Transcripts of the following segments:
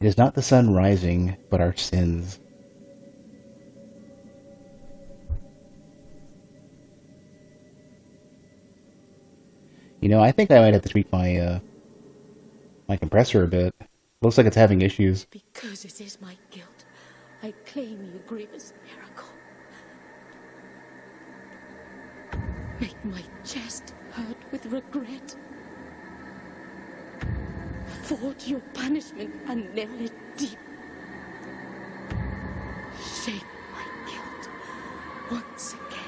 It is not the sun rising, but our sins. You know, I think I might have to tweak my my compressor a bit. Looks like it's having issues. Because it is my guilt, I claim you, grievous miracle. Make my chest hurt with regret. Forge your punishment and nail it deep. Shape my guilt once again.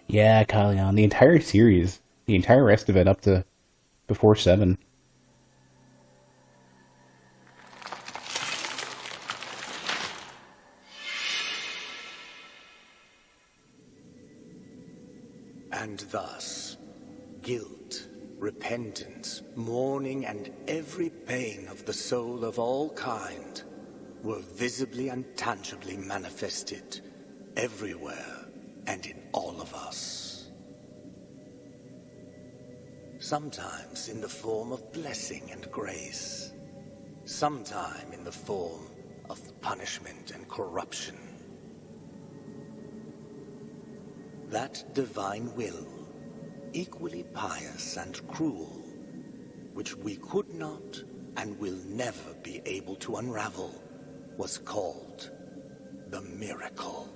Yeah, Kalion, the entire series, the entire rest of it up to before 7. And thus, guilt, repentance, mourning, and every pain of the soul of all kind were visibly and tangibly manifested everywhere and in all of us. Sometimes in the form of blessing and grace, sometime in the form of punishment and corruption. That divine will, equally pious and cruel, which we could not and will never be able to unravel, was called the miracle.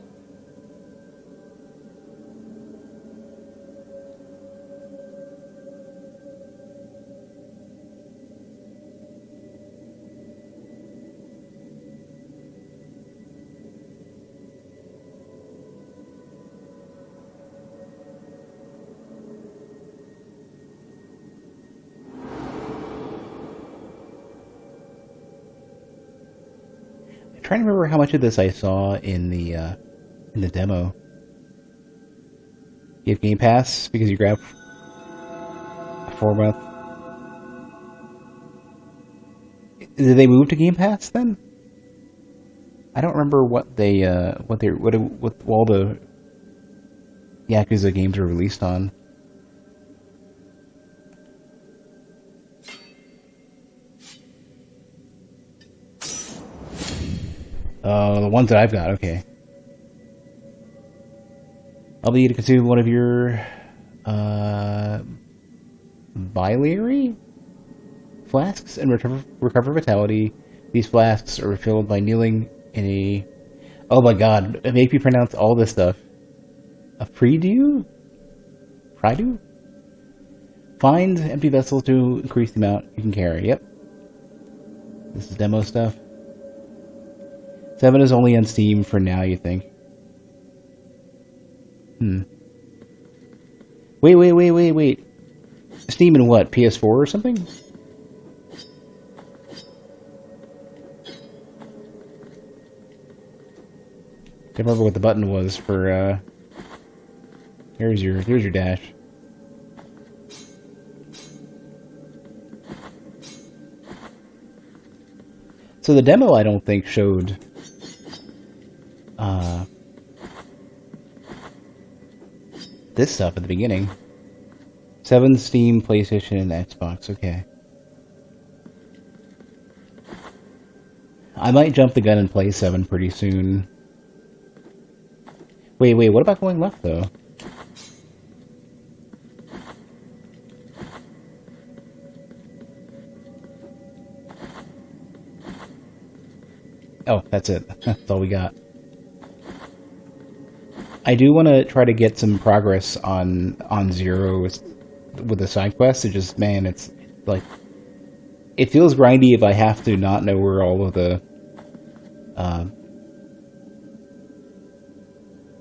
I'm trying to remember how much of this I saw in the demo. You have Game Pass because you grab a 4-month. Did they move to Game Pass then? I don't remember what all the Yakuza games were released on. The ones that I've got, okay. I'll be to consume one of your biliary flasks and recover vitality. These flasks are refilled by kneeling in a... Oh my god, make me pronounce all this stuff. A Pridu? Find empty vessels to increase the amount you can carry. Yep. This is demo stuff. 7 is only on Steam for now, you think? Wait. Steam and what? PS4 or something? Can't remember what the button was for, here's your dash. So the demo, I don't think, showed this stuff at the beginning. 7, Steam, PlayStation, and Xbox, okay. I might jump the gun and play 7 pretty soon. Wait, what about going left, though? Oh, that's it. That's all we got. I do want to try to get some progress on Zero with the side quests. It just, man, it's like... It feels grindy if I have to not know where all of the...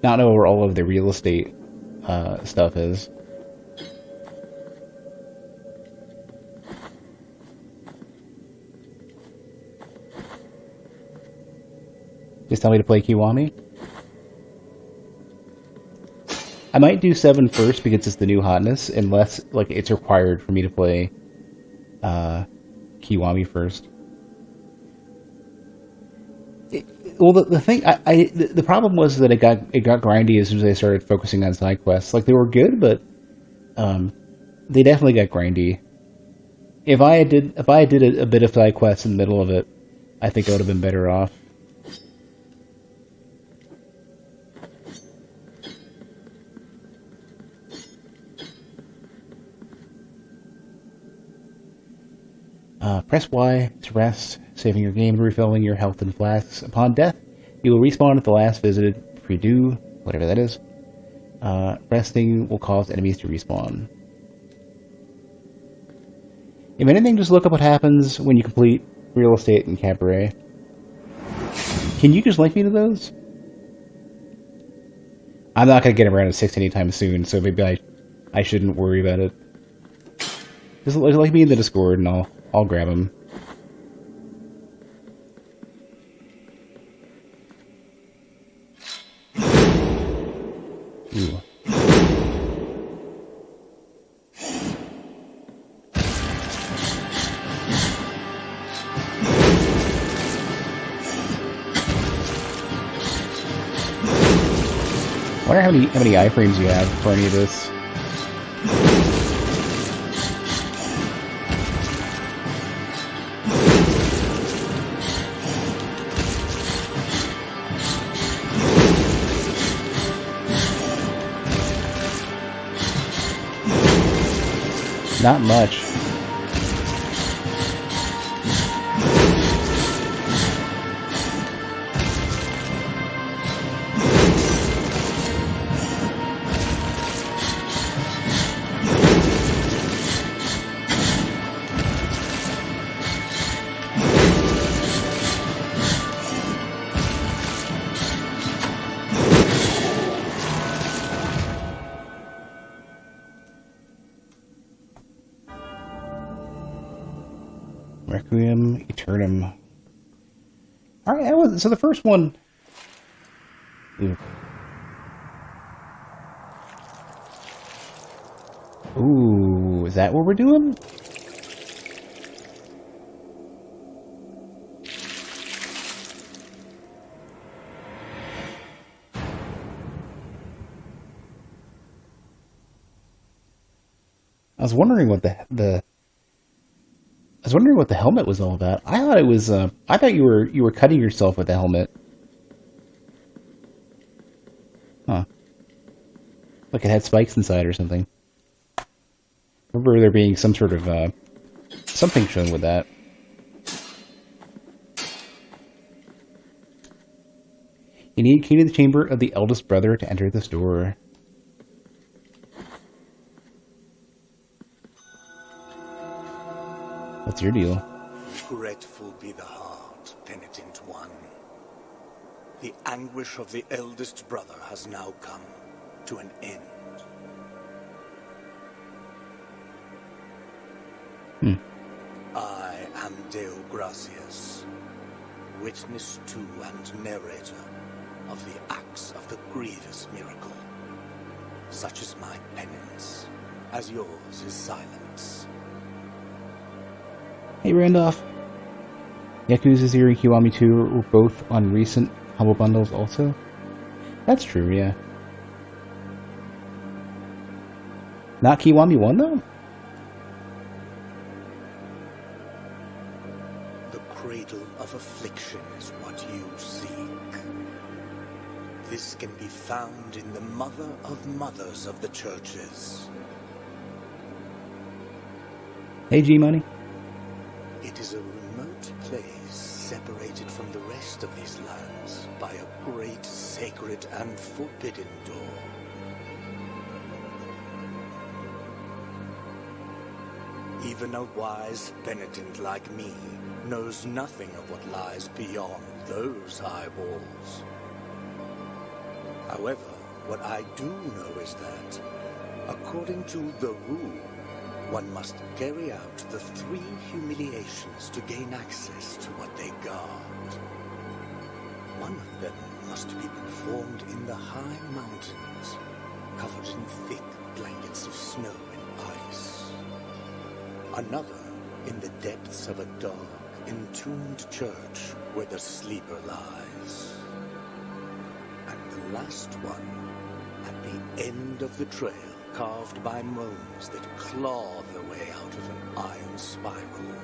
not know where all of the real estate stuff is. Just tell me to play Kiwami? I might do 7 first because it's the new hotness, unless like it's required for me to play Kiwami first. Well, the thing, the problem was that it got grindy as soon as they started focusing on side quests. Like, they were good, but they definitely got grindy. If I did a bit of side quests in the middle of it, I think I would have been better off. Press Y to rest, saving your game and refilling your health and flasks. Upon death, you will respawn at the last visited pre-do, whatever that is. Resting will cause enemies to respawn. If anything, just look up what happens when you complete Real Estate and Cabaret. Can you just link me to those? I'm not going to get around to 6 anytime soon, so maybe I shouldn't worry about it. Just link me in the Discord and I'll grab them. Ooh. I wonder how many iframes you have for any of this. Not much. Requiem Eternum. Alright, so the first one... Ooh, is that what we're doing? I was wondering what the helmet was all about. I thought it was. I thought you were cutting yourself with the helmet. Huh? Like it had spikes inside or something. I remember there being some sort of something shown with that. You need a key to the chamber of the eldest brother to enter this door. What's your deal? Regretful be the heart, penitent one. The anguish of the eldest brother has now come to an end. I am Deo Gracias, witness to and narrator of the acts of the grievous miracle. Such is my penance, as yours is silence. Hey Randolph. Yakuza 0 and Kiwami 2 were both on recent Humble Bundles also? That's true, yeah. Not Kiwami 1 though? The cradle of affliction is what you seek. This can be found in the mother of mothers of the churches. Hey G-Money. It is a remote place separated from the rest of these lands by a great sacred and forbidden door. Even a wise penitent like me knows nothing of what lies beyond those high walls. However, what I do know is that, according to the rule, one must carry out the 3 humiliations to gain access to what they guard. One of them must be performed in the high mountains, covered in thick blankets of snow and ice. Another in the depths of a dark entombed church where the sleeper lies. And the last one at the end of the trail, carved by moans that claw their way out of an iron spiral.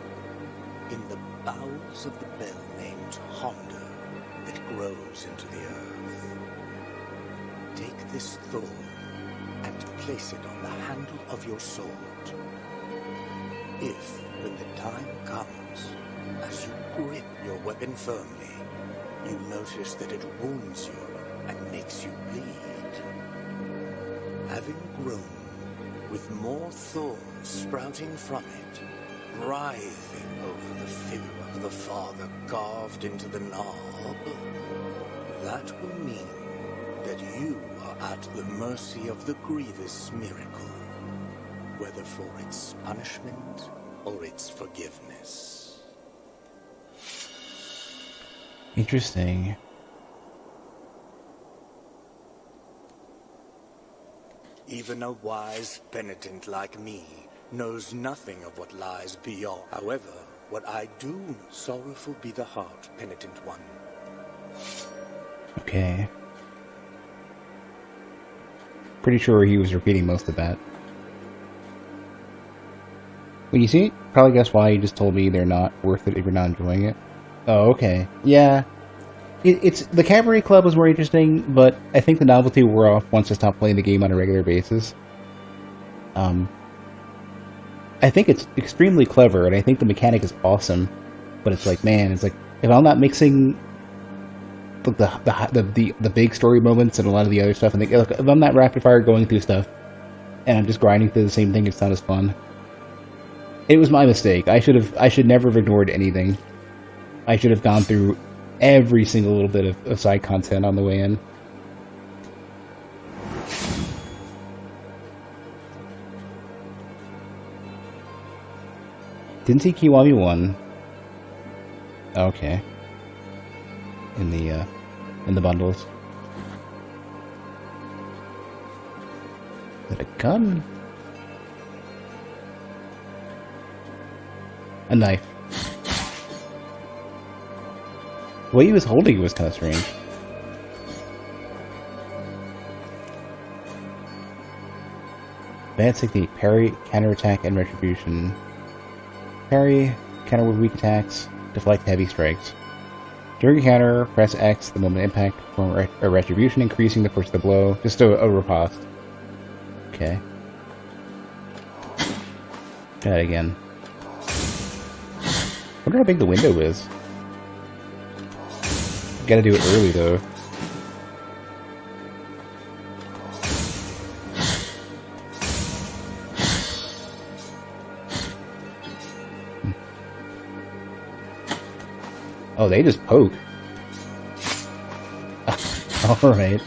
In the bowels of the bell named Honda that grows into the earth. Take this thorn and place it on the handle of your sword. If, when the time comes, as you grip your weapon firmly, you notice that it wounds you and makes you bleed, having grown with more thorns sprouting from it, writhing over the figure of the Father carved into the knob, that will mean that you are at the mercy of the grievous miracle, whether for its punishment or its forgiveness. Interesting. Even a wise penitent like me knows nothing of what lies beyond. However, what I do, sorrowful be the heart, penitent one. Okay. Pretty sure he was repeating most of that. When you see it, probably guess why he just told me they're not worth it if you're not enjoying it. Oh, okay. Yeah. It's the Cabaret Club was more interesting, but I think the novelty wore off once I stopped playing the game on a regular basis. I think it's extremely clever, and I think the mechanic is awesome. But it's like, man, it's like if I'm not mixing the big story moments and a lot of the other stuff, and if I'm not rapid fire going through stuff, and I'm just grinding through the same thing, it's not as fun. It was my mistake. I should never have ignored anything. I should have gone through every single little bit of side content on the way in. Didn't see Kiwami 1. Okay. In the bundles. Is that a gun? A knife. What he was holding was kind of strange. Bad technique. Parry, counterattack, and retribution. Parry, counter with weak attacks, deflect heavy strikes. During a counter, press X the moment impact, perform a retribution, increasing the force of the blow. Just a riposte. Okay. Try that again. Wonder how big the window is. Gotta do it early though. Oh, they just poke. Alright.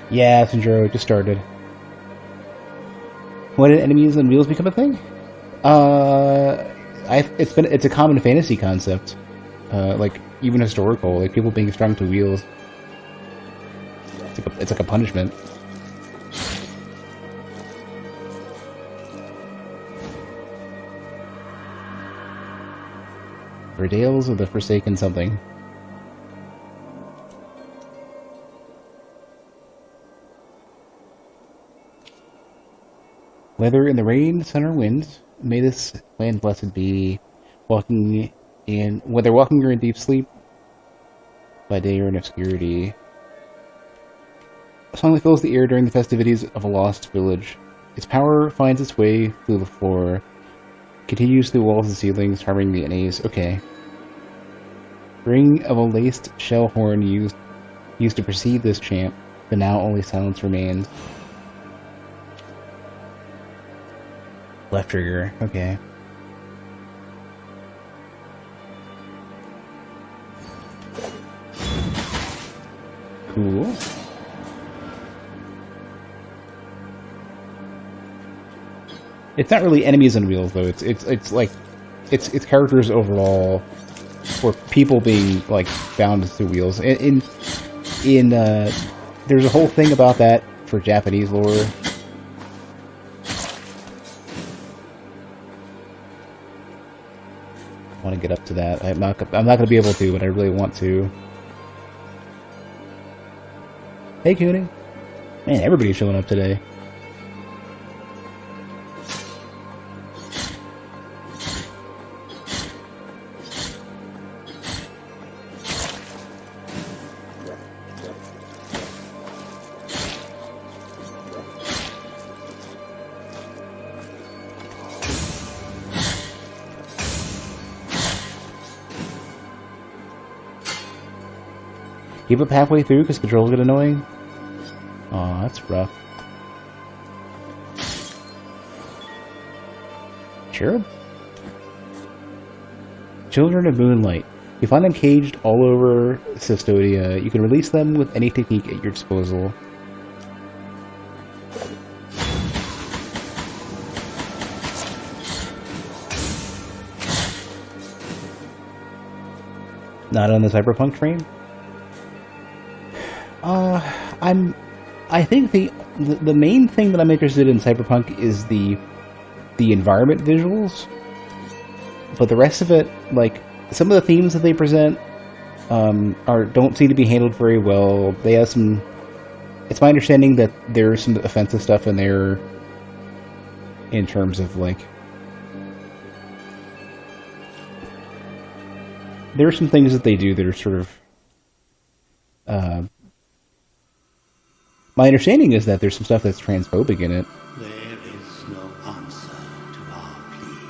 Yeah, Sindro just started. When did enemies on wheels become a thing? It's a common fantasy concept. Like, even historical, like people being strung to wheels. It's like a punishment. Redales of the Forsaken something. Whether in the rain, sun, or wind, may this land blessed be, whether walking or in deep sleep, by day or in obscurity. A song that fills the air during the festivities of a lost village. Its power finds its way through the floor, continues through walls and ceilings, harming the NAs. Okay. Ring of a laced shell horn used to precede this chant, but now only silence remains. Left trigger, okay. Cool. It's not really enemies on wheels though. It's like it's characters overall, or people being like bound to wheels. In there's a whole thing about that for Japanese lore. want to get up to that. I'm not going to be able to, but I really want to. Hey, Cooney. Man, everybody's showing up today. Give up halfway through because controls get annoying? Aw, that's rough. Jerp? Children of Moonlight. You find them caged all over Systodia. You can release them with any technique at your disposal. Not on the cyberpunk train? I think the main thing that I'm interested in Cyberpunk is the environment visuals, but the rest of it, like some of the themes that they present, don't seem to be handled very well. They have some. It's my understanding that there's some offensive stuff in there, in terms of like. There are some things that they do that are sort of. My understanding is that there's some stuff that's transphobic in it. There is no answer to our plea.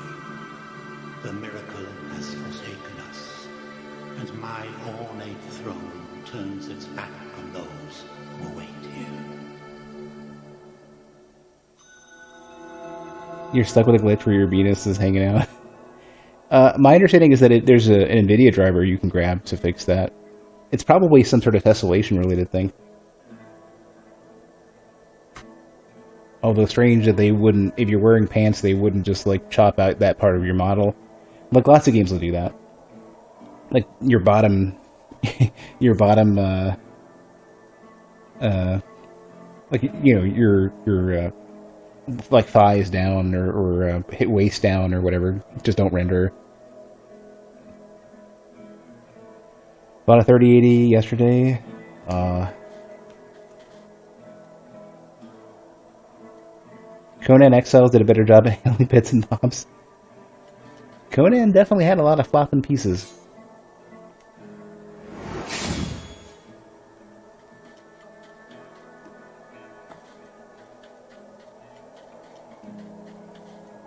The miracle has forsaken us, and my ornate throne turns its back on those who wait here. You're stuck with a glitch where your Venus is hanging out. My understanding is that there's an NVIDIA driver you can grab to fix that. It's probably some sort of tessellation related thing. Although strange that they wouldn't, if you're wearing pants, they wouldn't just like chop out that part of your model. Like lots of games will do that. Like your bottom, like you know your like thighs down or hit waist down or whatever. Just don't render. Bought a 3080 yesterday. Conan Exiles did a better job at handling bits and bobs. Conan definitely had a lot of flopping pieces.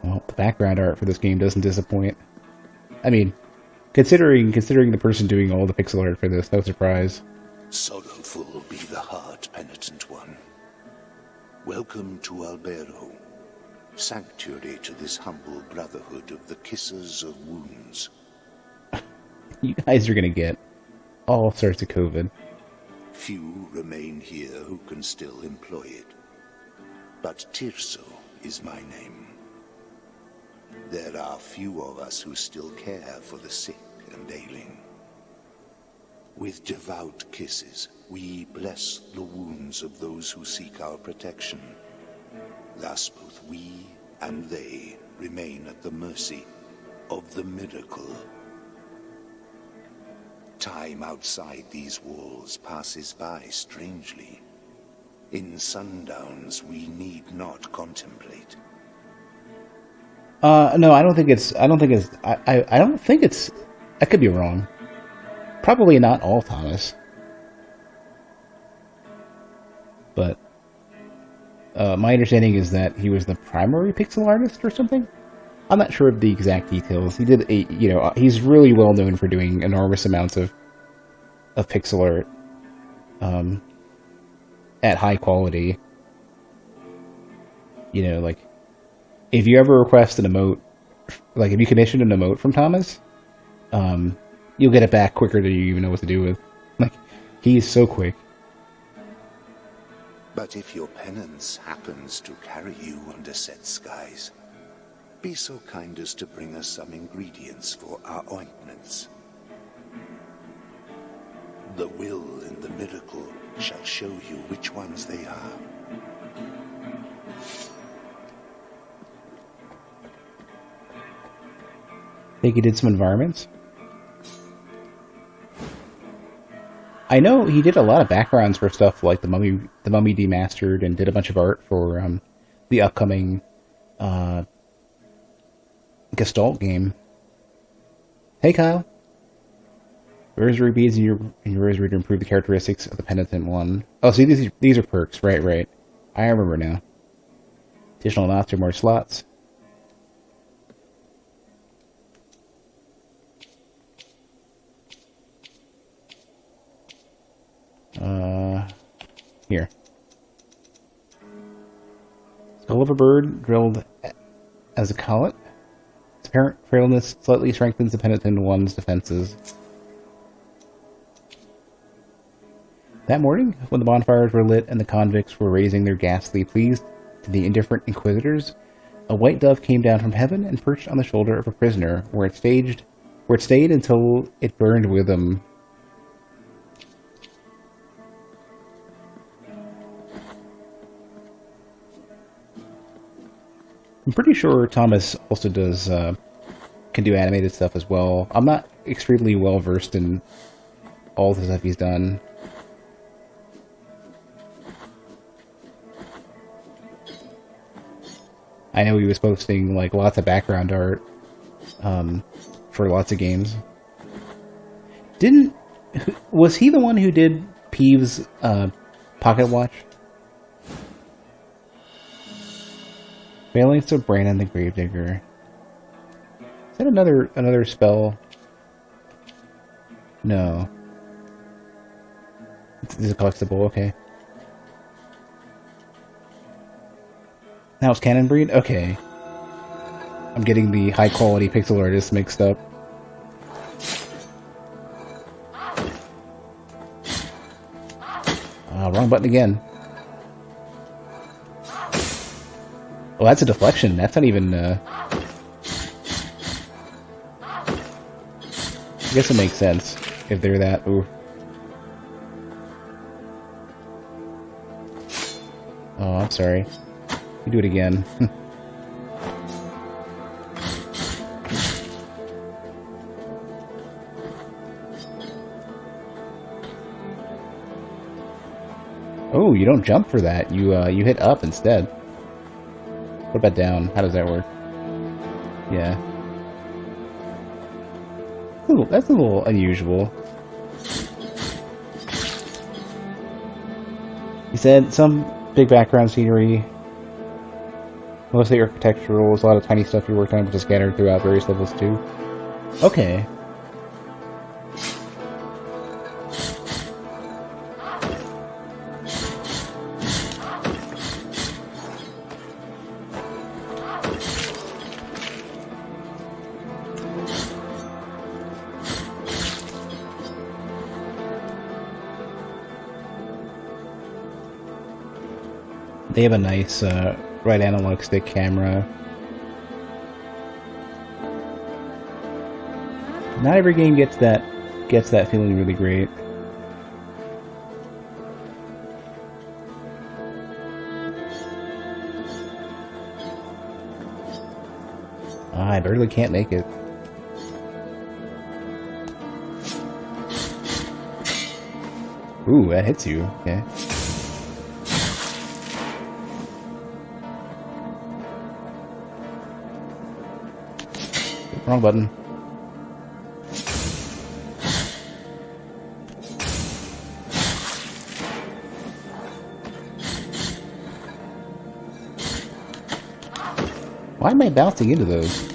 Well, the background art for this game doesn't disappoint. I mean, considering the person doing all the pixel art for this, no surprise. Sorrowful be the heart, penitent one. Welcome to Albero, sanctuary to this humble brotherhood of the kissers of wounds. You guys are gonna get all sorts of COVID. Few remain here who can still employ it. But Tirso is my name. There are few of us who still care for the sick and ailing. With devout kisses, we bless the wounds of those who seek our protection. Thus both we and they remain at the mercy of the miracle. Time outside these walls passes by strangely. In sundowns we need not contemplate. No, I don't think it's, I don't think it's, I could be wrong. Probably not all Thomas. But, my understanding is that he was the primary pixel artist or something? I'm not sure of the exact details. He did he's really well known for doing enormous amounts of pixel art, at high quality. You know, like, if you ever request an emote, like if you commission an emote from Thomas, you'll get it back quicker than you even know what to do with. Like, he's so quick. But if your penance happens to carry you under set skies, be so kind as to bring us some ingredients for our ointments. The will and the miracle shall show you which ones they are. think he did some environments. I know he did a lot of backgrounds for stuff like the Mummy Demastered, and did a bunch of art for the upcoming Gestalt game. Hey, Kyle. Rosary beads in your rosary to improve the characteristics of the penitent one. Oh, see, these are perks. Right. I remember now. Additional knots or more slots. Here. Skull of a bird drilled as a collet. Its apparent frailness slightly strengthens the penitent one's defenses. That morning, when the bonfires were lit and the convicts were raising their ghastly pleas to the indifferent inquisitors, a white dove came down from heaven and perched on the shoulder of a prisoner, where it stayed until it burned with them. I'm pretty sure Thomas also can do animated stuff as well. I'm not extremely well versed in all the stuff he's done. I know he was posting like lots of background art for lots of games. Was he the one who did Peeves' Pocket Watch? Phalanx of Brandon the Gravedigger. Is that another spell? No. It's a collectible, okay. Now it's Cannon Breed? Okay. I'm getting the high quality pixel artist mixed up. Wrong button again. Oh, that's a deflection. That's not even, I guess it makes sense if they're that. Ooh. Oh, I'm sorry. You do it again. Oh, you don't jump for that. You hit up instead. What about down? How does that work? Yeah. Ooh, that's a little unusual. He said some big background scenery. Mostly architectural. There's a lot of tiny stuff you worked on, which is scattered throughout various levels too. Okay. They have a nice right analog stick camera. Not every game gets that feeling really great. I barely can't make it. Ooh, that hits you. Okay. Wrong button. Why am I bouncing into those?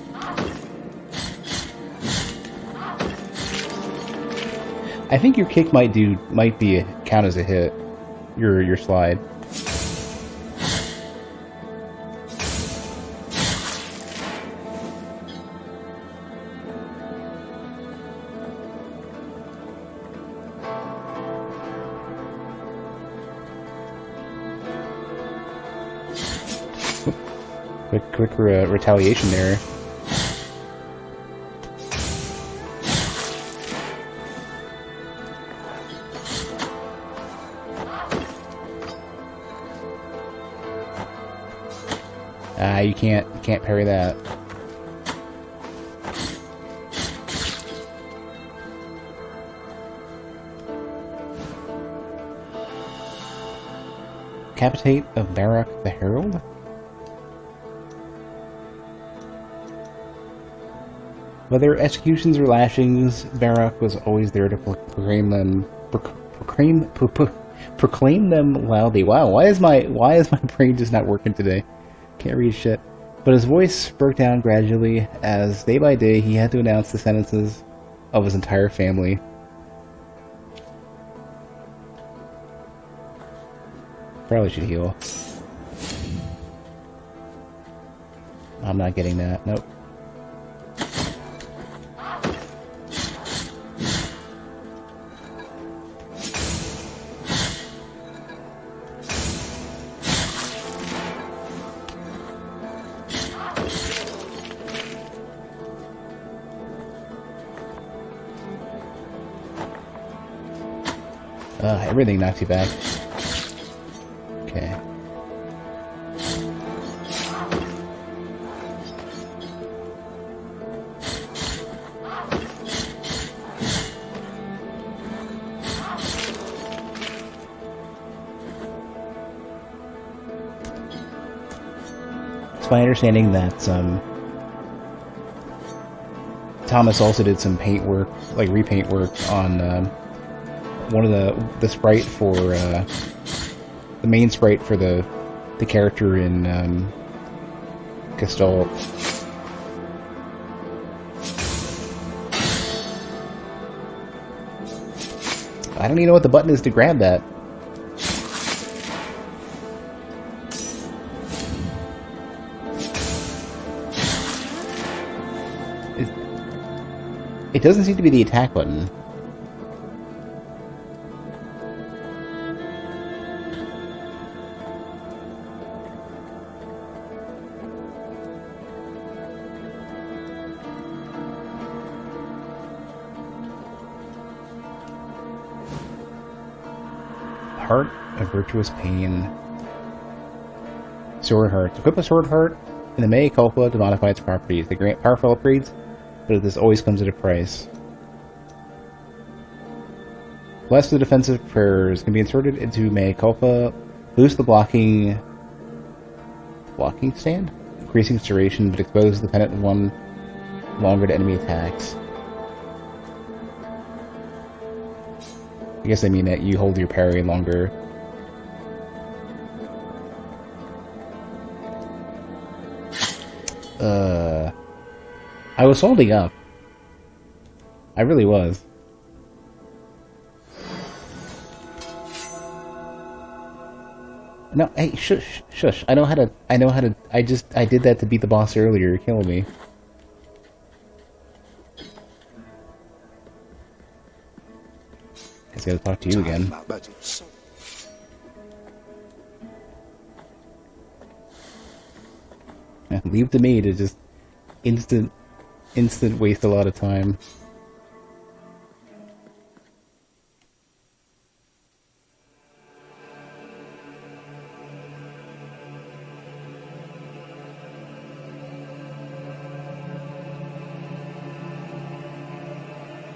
I think your kick might count as a hit. Your slide. Quick retaliation there. You can't parry that. Decapitate of Barak the Herald? Whether executions or lashings, Barak was always there to proclaim them loudly. Wow, why is my brain just not working today? Can't read shit. But his voice broke down gradually as day by day he had to announce the sentences of his entire family. Probably should heal. I'm not getting that. Nope. Everything knocks you back. Okay. It's my understanding that Thomas also did some paint work, like repaint work on one of the sprite for the main sprite for the character in Gestalt. I don't even know what the button is to grab that. It doesn't seem to be the attack button. Heart of Virtuous Pain. Sword Heart. Equip a Sword Heart in the Mea Culpa to modify its properties. They grant powerful upgrades, but this always comes at a price. Bless the defensive prayers can be inserted into Mea Culpa. Boost the blocking stand, increasing its duration, but exposes the penitent one longer to enemy attacks. I guess I mean that you hold your parry longer. I was holding up. I really was. No, hey, shush. I did that to beat the boss earlier. You're killing me. I gotta talk to you again. Yeah, leave to me to just instant waste a lot of time.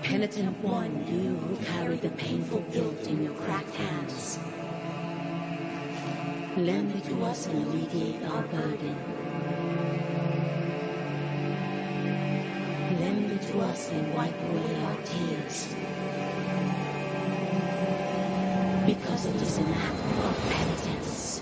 Penitent one, you who carry the painful guilt in your cracked hands. Lend it to us and alleviate our burden. Lend it to us and wipe away our tears. Because it is an act of penitence.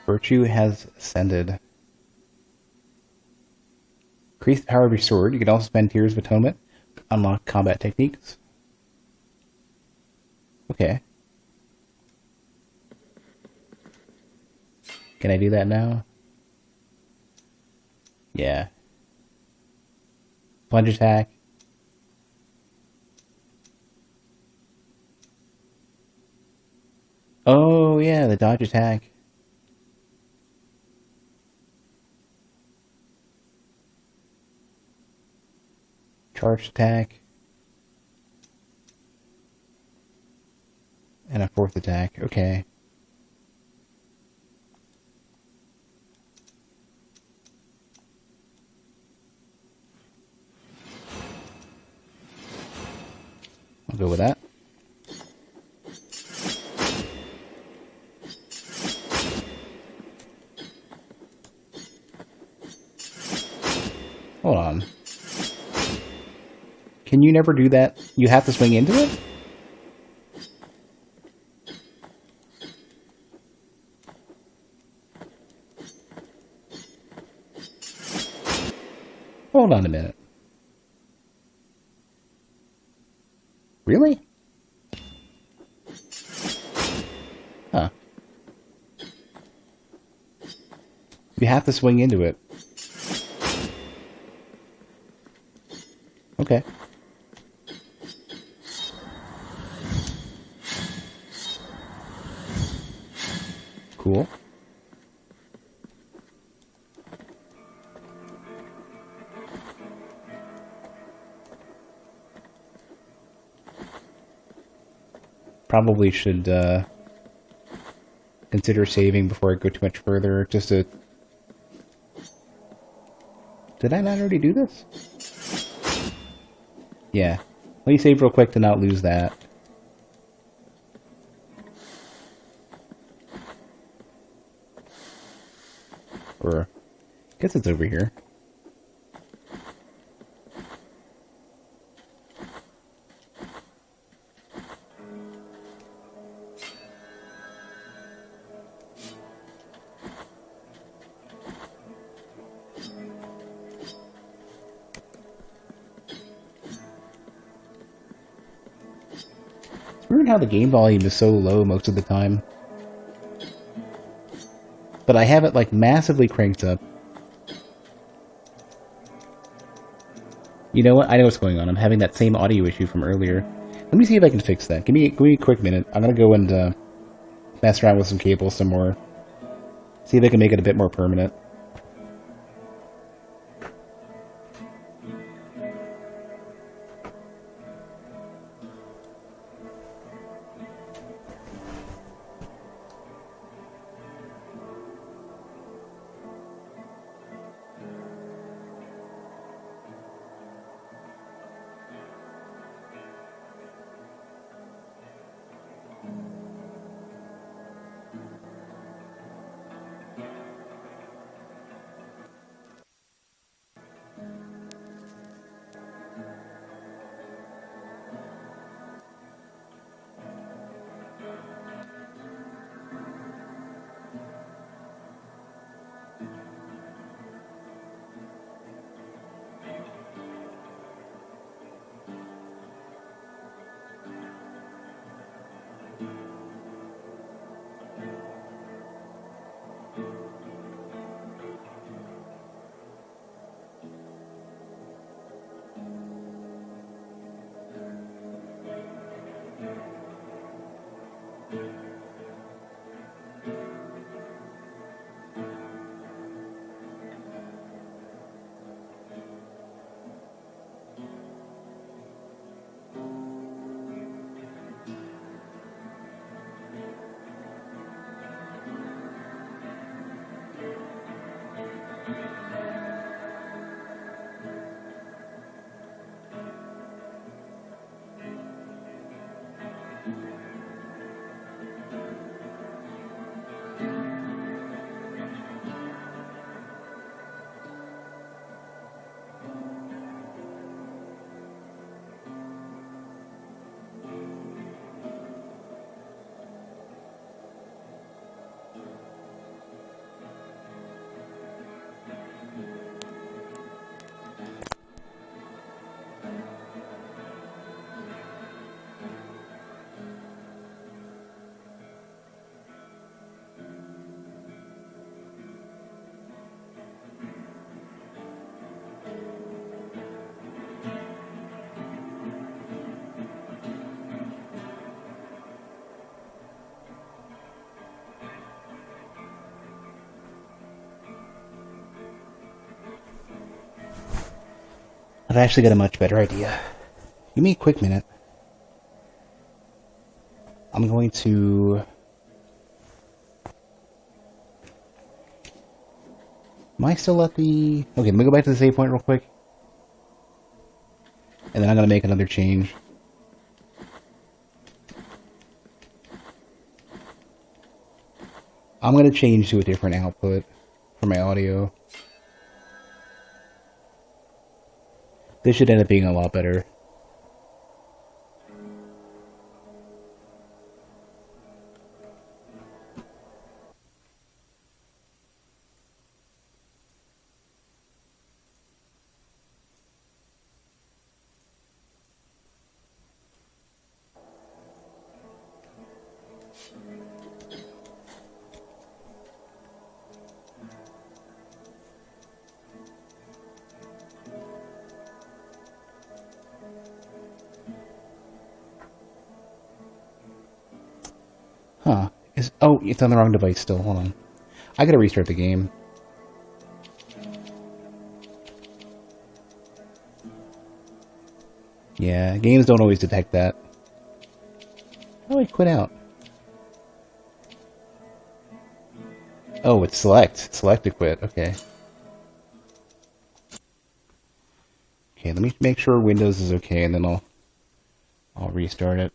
Virtue has ascended. Increase the power of your sword. You can also spend Tears of Atonement. Unlock combat techniques. Okay. Can I do that now? Yeah. Plunge attack. Oh yeah, the dodge attack. Charge attack. And a fourth attack. Okay. Go with that. Hold on. Can you never do that? You have to swing into it? Hold on a minute. Really? Huh. You have to swing into it. Okay. Cool. Probably should consider saving before I go too much further, just to... Did I not already do this? Yeah. Let me save real quick to not lose that. Or, I guess it's over here. It's weird how the game volume is so low most of the time. But I have it, like, massively cranked up. You know what? I know what's going on. I'm having that same audio issue from earlier. Let me see if I can fix that. Give me a quick minute. I'm gonna go and mess around with some cables some more. See if I can make it a bit more permanent. I've actually got a much better idea. Give me a quick minute. I'm going to... Am I still at the... Okay, let me go back to the save point real quick. And then I'm going to make another change. I'm going to change to a different output for my audio. This should end up being a lot better. Huh. Oh, it's on the wrong device still. Hold on. I gotta restart the game. Yeah, games don't always detect that. How do I quit out? Oh, it's select. Select to quit. Okay. Okay, let me make sure Windows is okay, and then I'll restart it.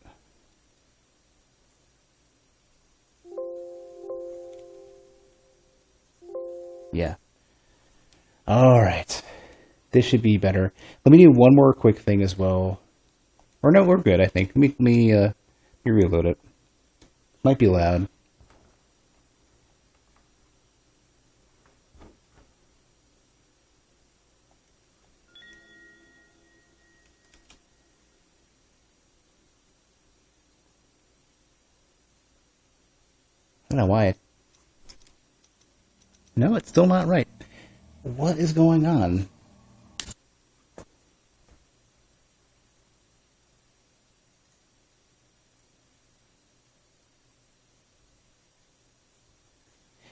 Yeah. Alright. This should be better. Let me do one more quick thing as well. Or no, we're good, I think. Let me reload it. Might be loud. I don't know why. No, it's still not right. What is going on?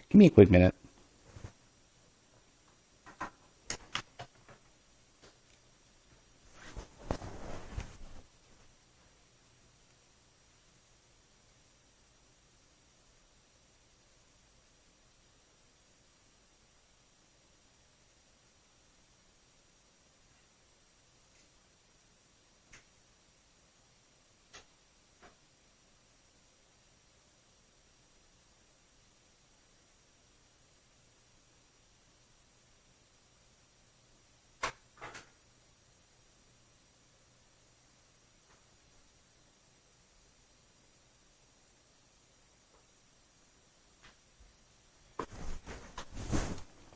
Give me a quick minute.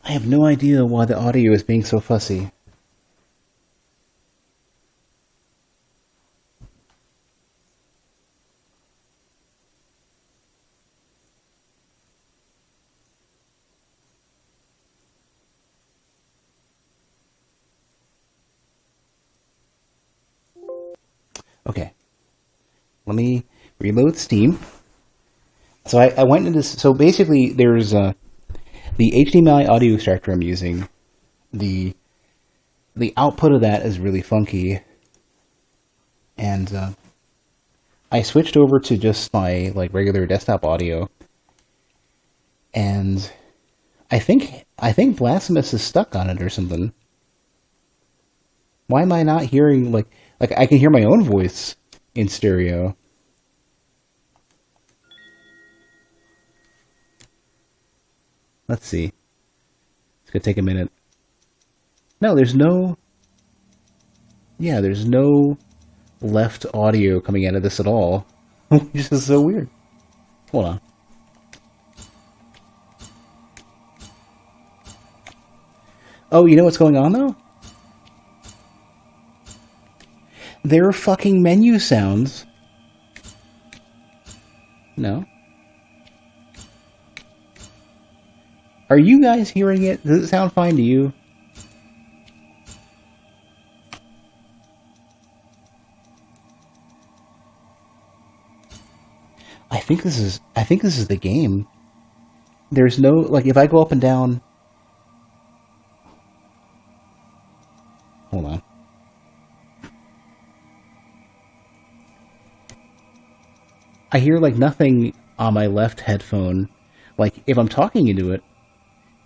I have no idea why the audio is being so fussy. Okay. Let me reload Steam. So I went into this. So basically, there's the HDMI audio extractor I'm using. The output of that is really funky, and I switched over to just my regular desktop audio, and I think Blasphemous is stuck on it or something. Why am I not hearing like I can hear my own voice in stereo? Let's see. It's gonna take a minute. No, there's no... Yeah, there's no left audio coming out of this at all. Which is so weird. Hold on. Oh, you know what's going on, though? There are fucking menu sounds. No. Are you guys hearing it? Does it sound fine to you? I think this is the game. There's no, if I go up and down... Hold on. I hear, nothing on my left headphone. If I'm talking into it,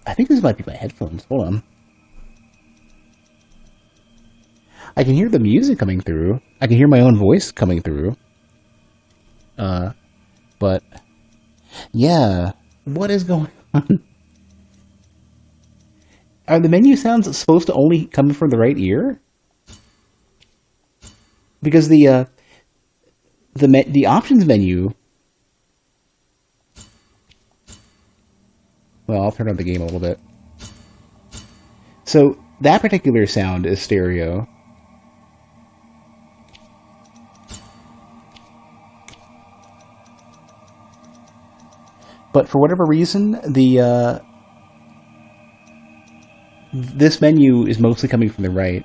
I think this might be my headphones. Hold on. I can hear the music coming through. I can hear my own voice coming through. But, yeah, What is going on? Are the menu sounds supposed to only come from the right ear? Because the options menu. Well, I'll turn on the game a little bit. So that particular sound is stereo. But for whatever reason, this menu is mostly coming from the right.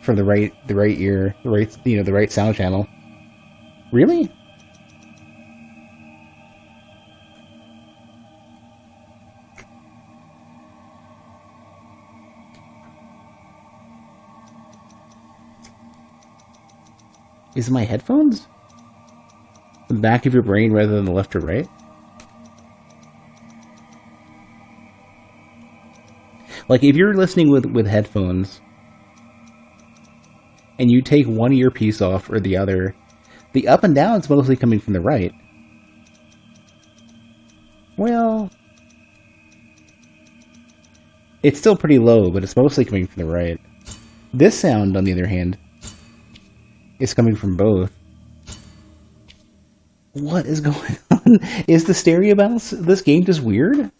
From the right ear, the right sound channel. Really? Is it my headphones? The back of your brain rather than the left or right? Like, if you're listening with headphones, and you take one earpiece off or the other, the up and down is mostly coming from the right. Well, it's still pretty low, but it's mostly coming from the right. This sound, on the other hand, is coming from both. What is going on? Is the stereo bounce this game just weird?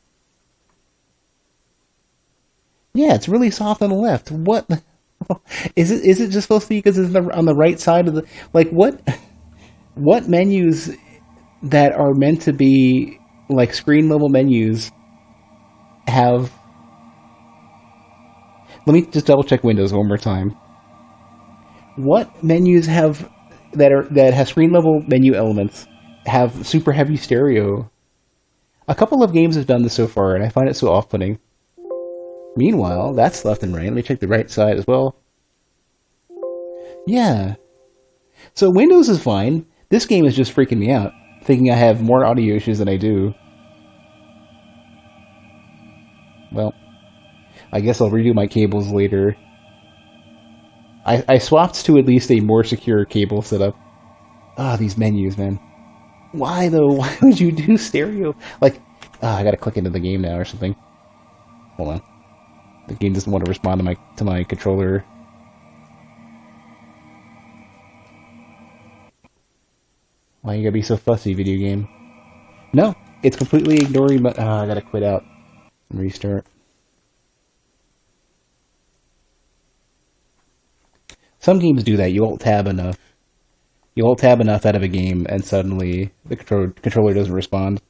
Yeah, it's really soft on the left. What is it? Is it just supposed to be because it's on the right side of the like what menus that are meant to be like screen level menus have? Let me just double check Windows one more time. What menus have that have screen level menu elements have super heavy stereo? A couple of games have done this so far, and I find it so off-putting. Meanwhile, that's left and right. Let me check the right side as well. Yeah. So Windows is fine. This game is just freaking me out, thinking I have more audio issues than I do. Well, I guess I'll redo my cables later. I swapped to at least a more secure cable setup. Ah, these menus, man. Why, though? Why would you do stereo? Like, I gotta click into the game now or something. Hold on. The game doesn't want to respond to my controller. Why you gotta be so fussy, video game? No, it's completely ignoring my... I gotta quit out and restart. Some games do that. You alt-tab enough. You alt-tab enough out of a game, and suddenly the controller doesn't respond.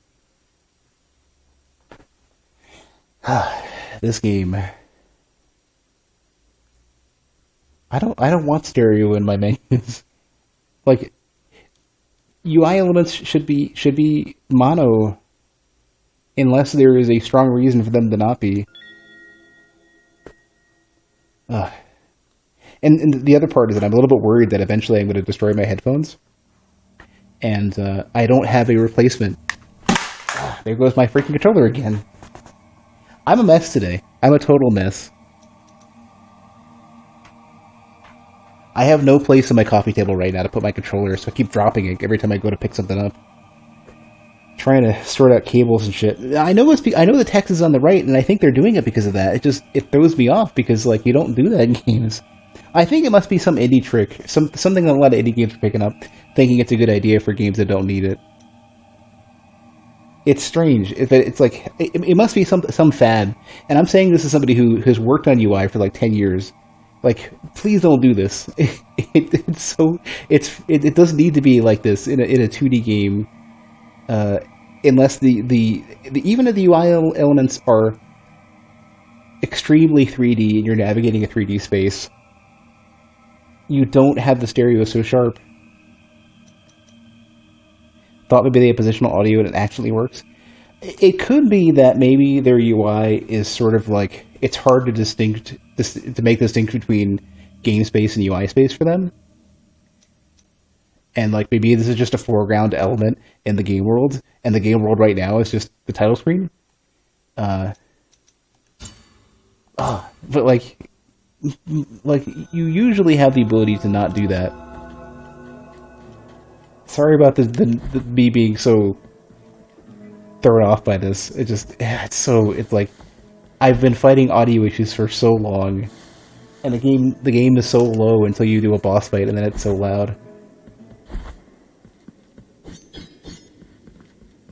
This game... I don't want stereo in my menus. Like, UI elements should be mono, unless there is a strong reason for them to not be. And the other part is that I'm a little bit worried that eventually I'm going to destroy my headphones, and I don't have a replacement. There goes my freaking controller again. I'm a mess today. I'm a total mess. I have no place on my coffee table right now to put my controller, so I keep dropping it every time I go to pick something up. Trying to sort out cables and shit. I know the text is on the right, and I think they're doing it because of that. It throws me off because like you don't do that in games. I think it must be some indie trick, something that a lot of indie games are picking up, thinking it's a good idea for games that don't need it. It's strange. It's like it must be some fad, and I'm saying this as somebody who has worked on UI for like 10 years. Like, please don't do this. It doesn't need to be like this in a 2D game, unless even if the UI elements are extremely 3D and you're navigating a 3D space, you don't have the stereo so sharp. Thought maybe they have positional audio and it actually works. It could be that maybe their UI is sort of like, it's hard to make the distinction between game space and UI space for them. And like maybe this is just a foreground element in the game world, and the game world right now is just the title screen. But like you usually have the ability to not do that. Sorry about the me being so thrown off by this. It's like I've been fighting audio issues for so long, and the game is so low until you do a boss fight, and then it's so loud.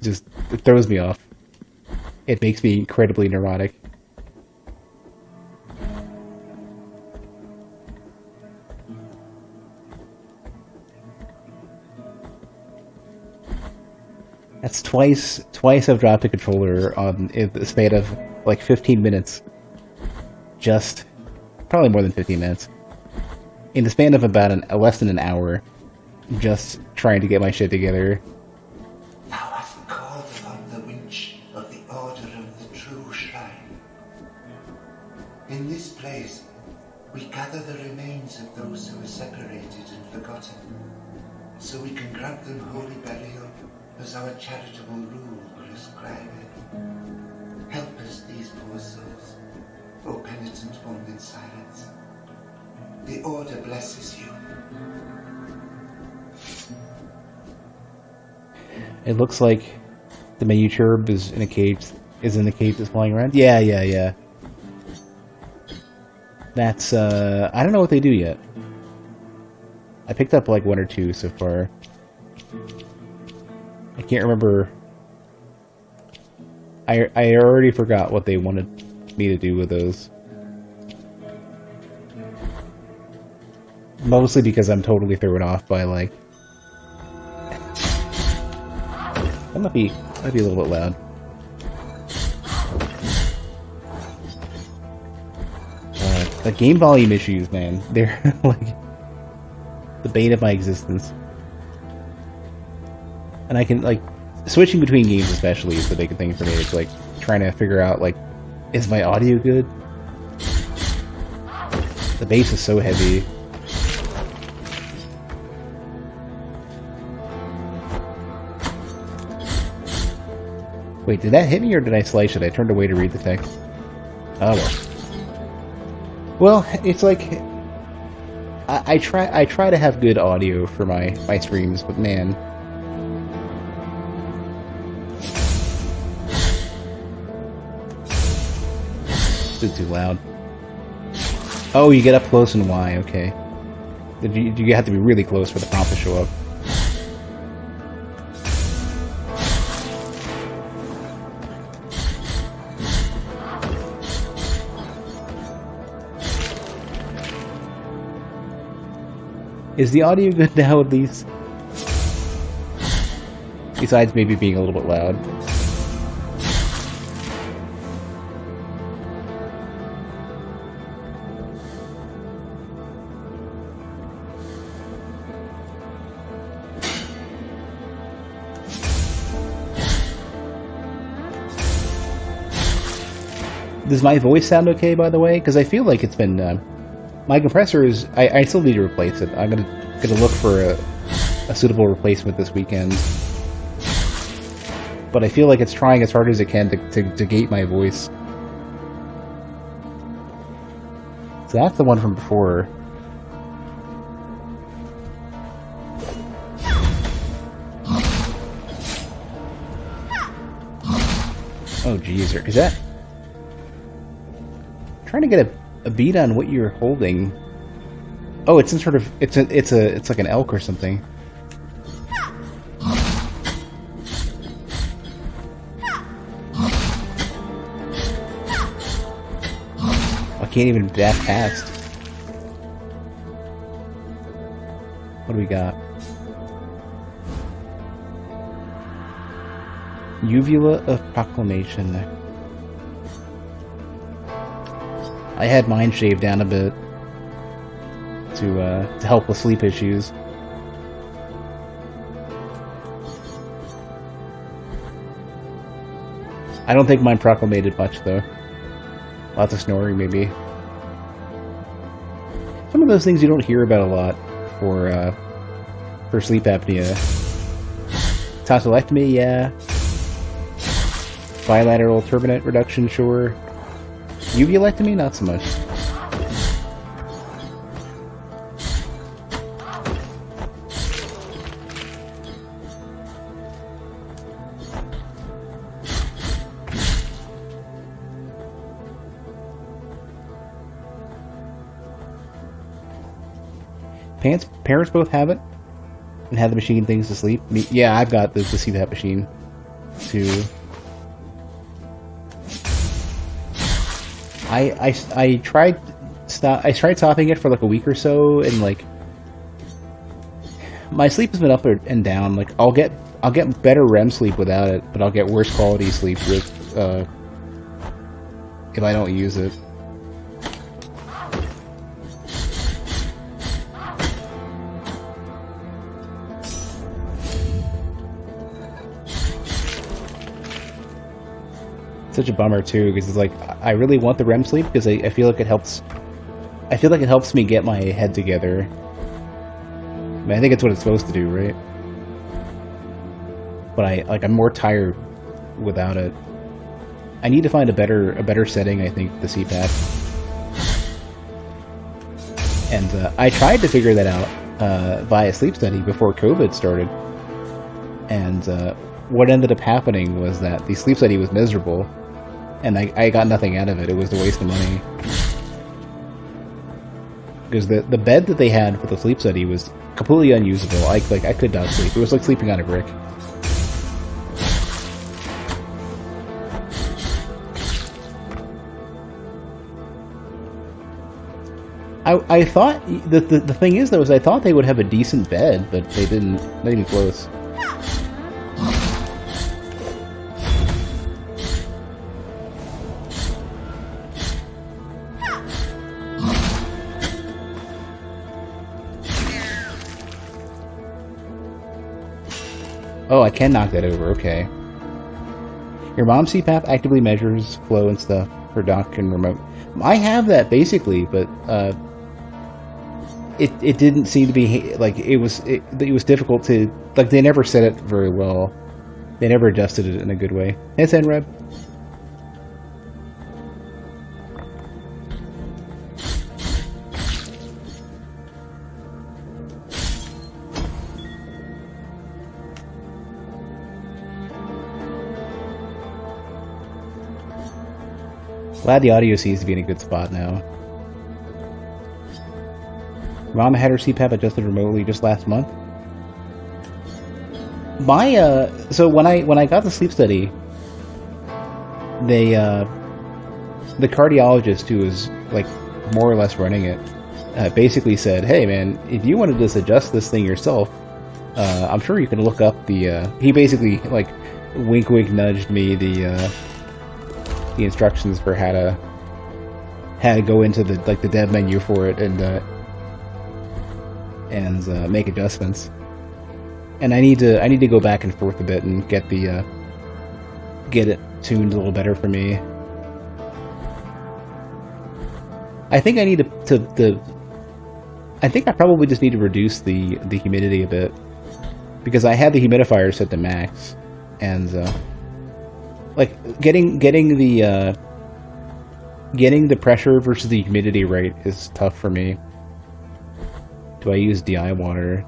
Just it throws me off. It makes me incredibly neurotic. That's twice I've dropped a controller in the span of like 15 minutes. Just probably more than 15 minutes. In the span of about less than an hour, just trying to get my shit together. Thou hast called upon the winch of the Order of the True Shrine. In this place, we gather the remains of those who were separated and forgotten, so we can grant them holy burial as our charitable rule prescribeth. Help us, these poor souls, O penitent one in silence. The Order blesses you. It looks like the menu Jerp is in a cage. Is in the cage that's flying around. Yeah. That's I don't know what they do yet. I picked up like one or two so far. I can't remember. I already forgot what they wanted me to do with those. Mostly because I'm totally thrown off by like. That might be a little bit loud. The game volume issues, man. They're like the bane of my existence. And I can like switching between games especially is the big thing for me. It's like trying to figure out like, is my audio good? The bass is so heavy. Wait, did that hit me or did I slice it? I turned away to read the text. Oh well. Well, it's like I try to have good audio for my streams, but man. It's too loud. Oh, you get up close and Y, okay. You have to be really close for the prompt to show up. Is the audio good now at least? Besides maybe being a little bit loud. Does my voice sound okay, by the way? Because I feel like it's been... my compressor is... I still need to replace it. I'm gonna look for a suitable replacement this weekend. But I feel like it's trying as hard as it can to gate my voice. So that's the one from before. Oh jeez, is that... trying to get a beat on what you're holding. Oh, it's some sort of it's like an elk or something. I can't even dash past. What do we got? Uvula of Proclamation. I had mine shaved down a bit to help with sleep issues. I don't think mine proclamated much though. Lots of snoring maybe. Some of those things you don't hear about a lot for sleep apnea. Tonsillectomy, yeah. Bilateral turbinate reduction, sure. Uvulectomy, not so much. Parents both have it and have the machine things to sleep. Yeah, I've got the CPAP machine too. I tried stopping it for like a week or so, and like my sleep has been up and down. Like I'll get better REM sleep without it, but I'll get worse quality sleep with if I don't use it. Such a bummer too, because it's like I really want the REM sleep because I feel like it helps. I feel like it helps me get my head together. I mean, I think it's what it's supposed to do, right? But I'm more tired without it. I need to find a better setting. I think the CPAP. And I tried to figure that out via sleep study before COVID started. And what ended up happening was that the sleep study was miserable. And I got nothing out of it. It was a waste of money. Because the bed that they had for the sleep study was completely unusable. I could not sleep. It was like sleeping on a brick. I thought the thing is though is I thought they would have a decent bed, but they didn't. Not even close. Oh, I can knock that over, okay. Your mom's CPAP actively measures flow and stuff for dock and remote. I have that basically, but it didn't seem to be like it was difficult to like they never said it very well. They never adjusted it in a good way. Hey, Zenreb. Glad the audio seems to be in a good spot now. Mom had her CPAP adjusted remotely just last month. My so when I got the sleep study, they the cardiologist who was like more or less running it basically said, "Hey man, if you want to just adjust this thing yourself, I'm sure you can look up the." He basically like wink nudged me the instructions for how to go into the dev menu for it and make adjustments. And I need to go back and forth a bit and get it tuned a little better for me. I think I need to I think I probably just need to reduce the humidity a bit, because I had the humidifier set to max, and like getting the pressure versus the humidity rate is tough for me. Do I use DI water?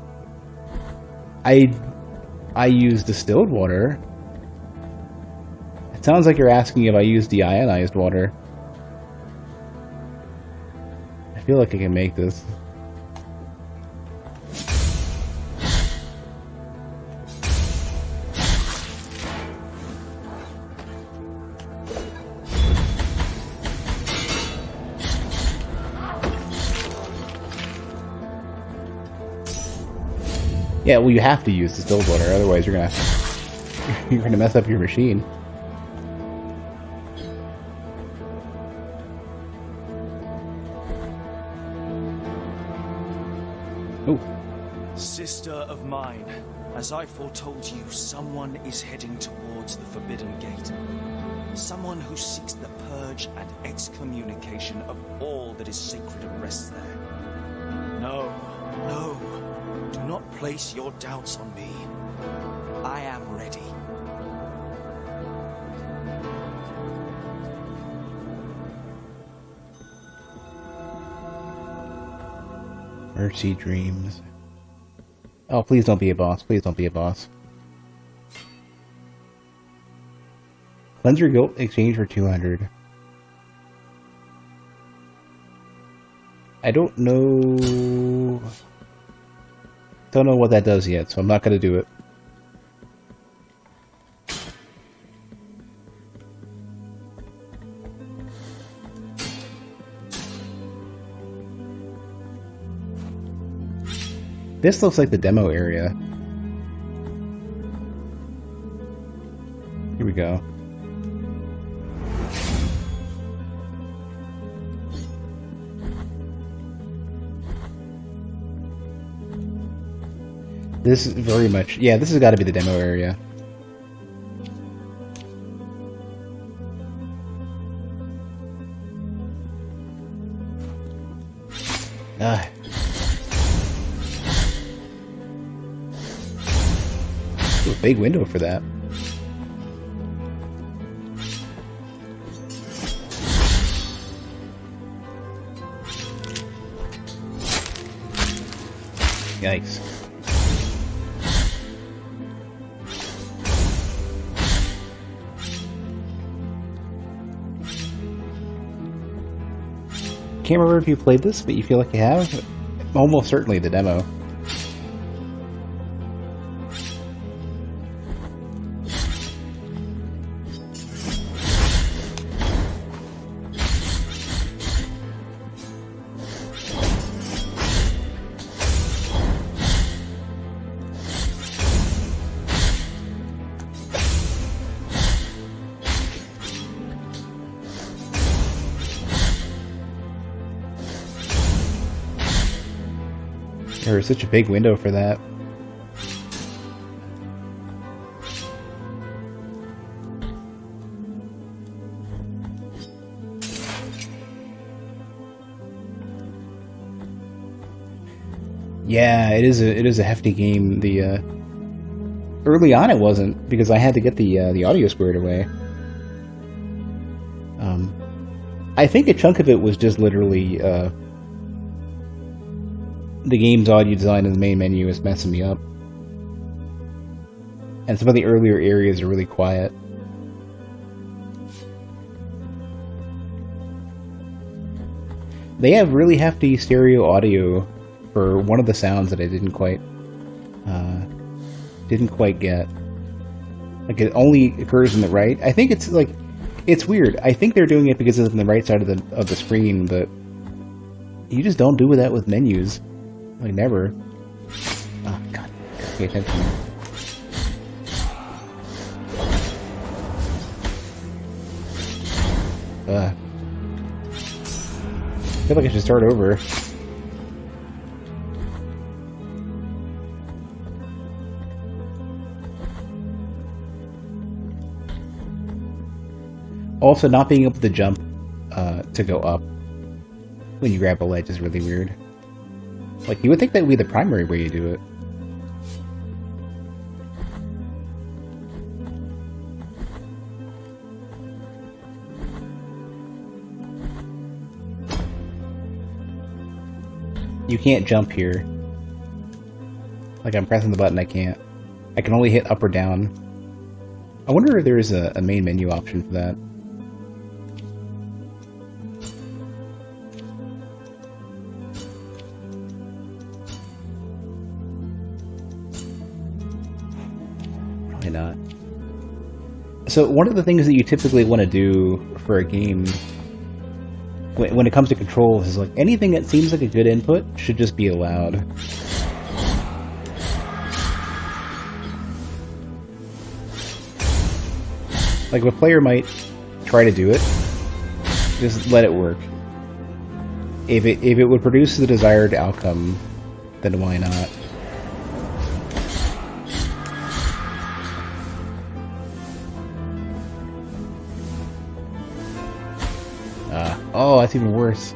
I use distilled water. It sounds like you're asking if I use deionized water. I feel like I can make this. Yeah, well, you have to use distilled water, otherwise you're gonna mess up your machine. Oh. Sister of mine, as I foretold you, someone is heading towards the Forbidden Gate. Someone who seeks the purge and excommunication of all that is sacred and rests there. No, no. Do not place your doubts on me. I am ready. Mercy dreams. Oh, please don't be a boss. Please don't be a boss. Cleanse your guilt, exchange for 200. I don't know. Don't know what that does yet, so I'm not going to do it. This looks like the demo area. Here we go. This is very much... Yeah, this has got to be the demo area. Ah. Ooh, big window for that. Yikes. Can't remember if you played this, but you feel like you have? Almost certainly the demo. There was such a big window for that. Yeah, it is a hefty game. The early on it wasn't, because I had to get the audio squared away. I think a chunk of it was just literally the game's audio design in the main menu is messing me up. And some of the earlier areas are really quiet. They have really hefty stereo audio for one of the sounds that I didn't quite get. Like, it only occurs in the right. I think it's like, it's weird. I think they're doing it because it's on the right side of the screen, but you just don't do that with menus. Like, never. Oh, God. Pay attention. I feel like I should start over. Also, not being able to jump to go up when you grab a ledge is really weird. Like, you would think that would be the primary way you do it. You can't jump here. Like, I'm pressing the button, I can't. I can only hit up or down. I wonder if there is a main menu option for that. Probably not. So one of the things that you typically want to do for a game when it comes to controls is, like, anything that seems like a good input should just be allowed. Like, if a player might try to do it, just let it work. If it would produce the desired outcome, then why not? Oh, that's even worse.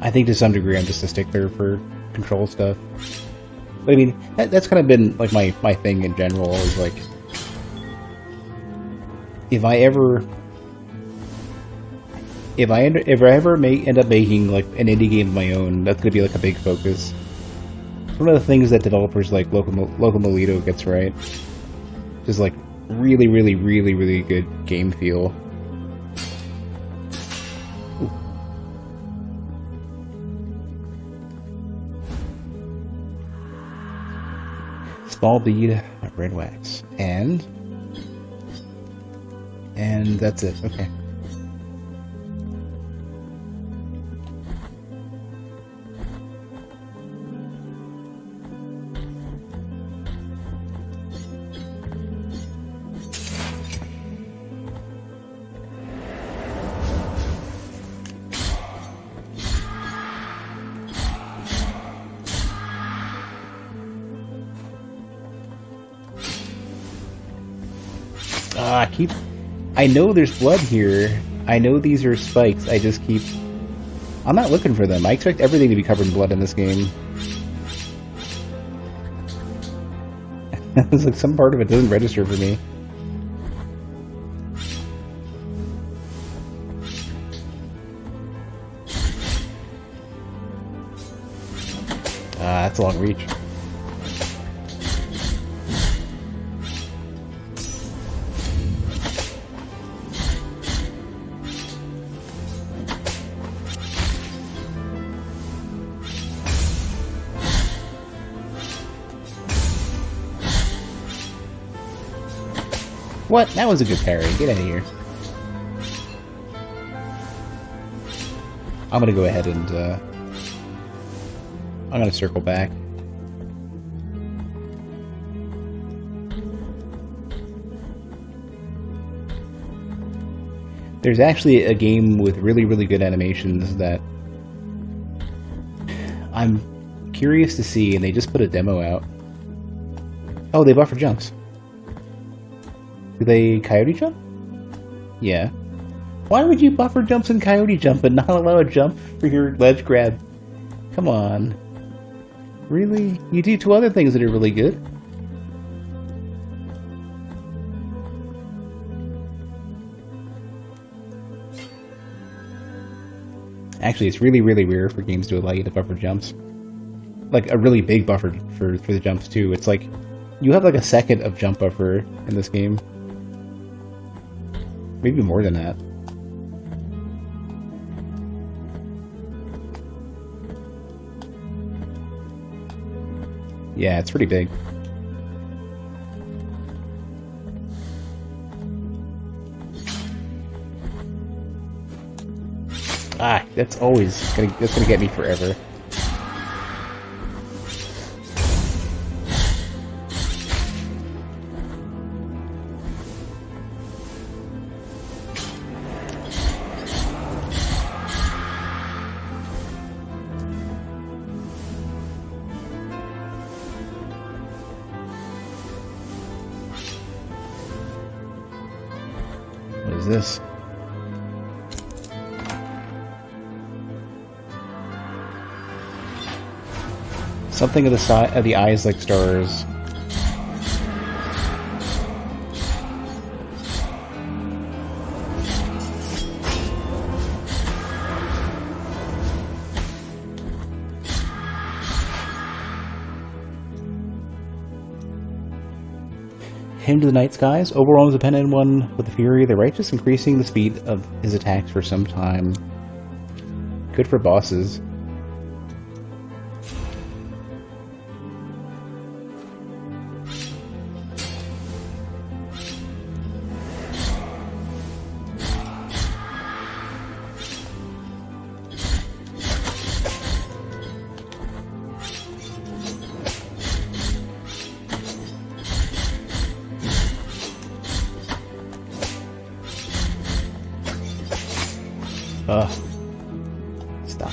I think to some degree I'm just a stickler for control stuff. But I mean, that's kind of been like my thing in general, is like, if I ever end up making like an indie game of my own, that's gonna be like a big focus. It's one of the things that developers like Local Molito gets right. Just like really, really, really, really good game feel. Ooh. Small bead of red wax. And that's it. Okay. I know there's blood here. I know these are spikes. I'm not looking for them. I expect everything to be covered in blood in this game. It's like some part of it doesn't register for me. That's a long reach. What? That was a good parry. Get out of here. I'm gonna go ahead and, I'm gonna circle back. There's actually a game with really, really good animations that I'm curious to see, and they just put a demo out. Oh, they buffer jumps. Do they coyote jump? Yeah. Why would you buffer jumps in coyote jump but not allow a jump for your ledge grab? Come on. Really? You do two other things that are really good. Actually, it's really, really rare for games to allow you to buffer jumps. Like, a really big buffer for the jumps, too. It's like, you have like a second of jump buffer in this game. Maybe more than that. Yeah, it's pretty big. That's gonna get me forever. What is this? Something of the size of the eyes like stars. Hymn to the Night Skies overwhelms the penitent one with the fury of the righteous, increasing the speed of his attacks for some time. Good for bosses. Stop.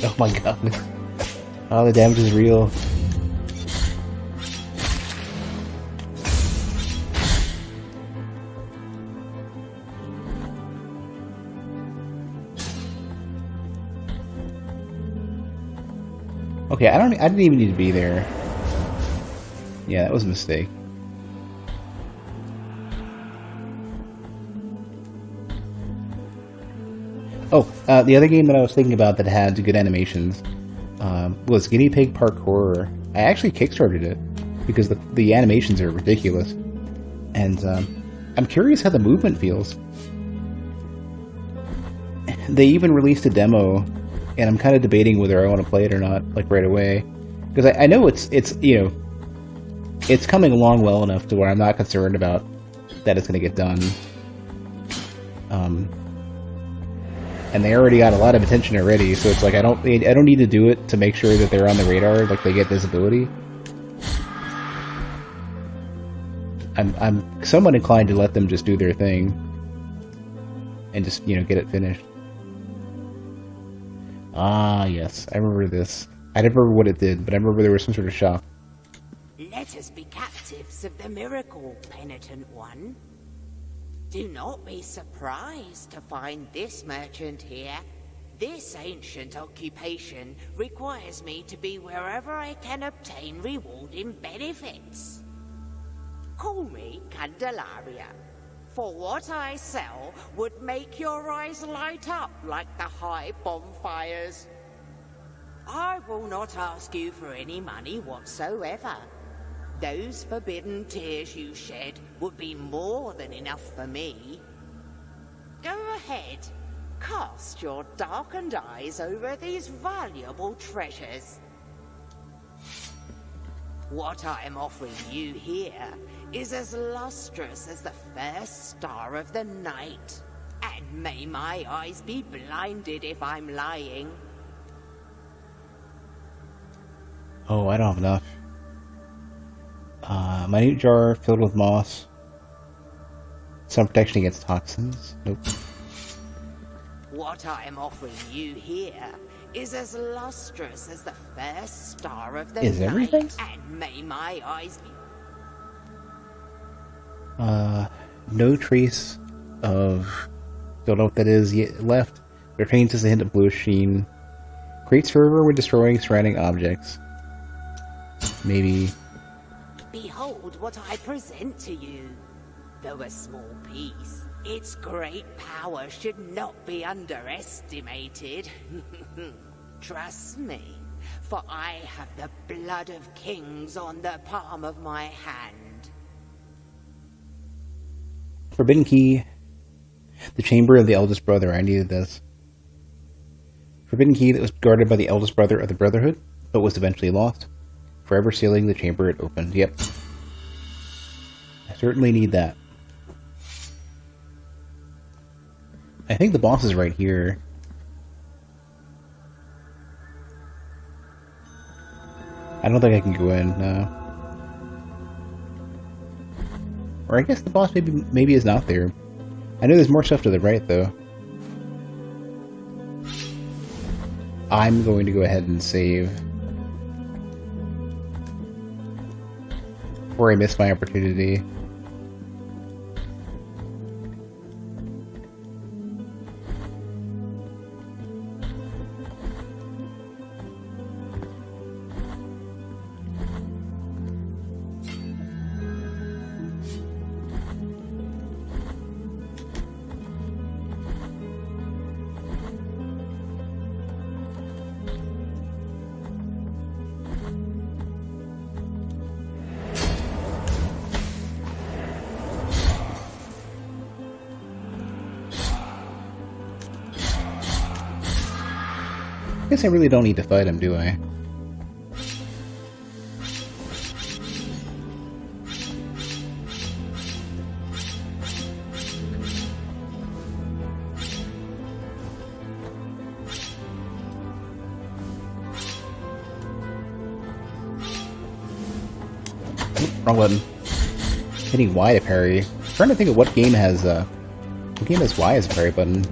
Oh my god. Oh, the damage is real. Okay, I didn't even need to be there. Yeah, that was a mistake. Oh, the other game that I was thinking about that had good animations was Guinea Pig Parkour. I actually kickstarted it because the animations are ridiculous, and I'm curious how the movement feels. They even released a demo, and I'm kind of debating whether I want to play it or not, like right away, because I know it's you know, it's coming along well enough to where I'm not concerned about that it's going to get done. And they already got a lot of attention already, so it's like I don't need to do it to make sure that they're on the radar, like they get visibility. I'm somewhat inclined to let them just do their thing and just, you know, get it finished. Ah, yes, I remember this. I don't remember what it did, but I remember there was some sort of shock. Let us be captives of the miracle, penitent one. Do not be surprised to find this merchant here. This ancient occupation requires me to be wherever I can obtain rewarding benefits. Call me Candelaria, for what I sell would make your eyes light up like the high bonfires. I will not ask you for any money whatsoever. Those forbidden tears you shed would be more than enough for me. Go ahead, cast your darkened eyes over these valuable treasures. What I am offering you here is as lustrous as the first star of the night, and may my eyes be blinded if I'm lying. Oh, I don't have enough. Minute jar filled with moss. Some protection against toxins. Nope. What I am offering you here is as lustrous as the first star of the Is night, everything? and may my eyes be... No trace of... Don't know what that is yet left. Retains as a hint of bluish sheen. Creates fervor when destroying surrounding objects. Maybe... Behold what I present to you. Though a small piece, its great power should not be underestimated. Trust me, for I have the blood of kings on the palm of my hand. Forbidden key. The chamber of the eldest brother. I needed this. Forbidden key that was guarded by the eldest brother of the Brotherhood, but was eventually lost. Forever sealing the chamber it opened. Yep. I certainly need that. I think the boss is right here. I don't think I can go in, no. Or I guess the boss maybe is not there. I know there's more stuff to the right, though. I'm going to go ahead and save. Before I miss my opportunity. I guess I really don't need to fight him, do I? Oop, wrong button. Hitting Y to parry. I'm trying to think of what game has Y as a parry button.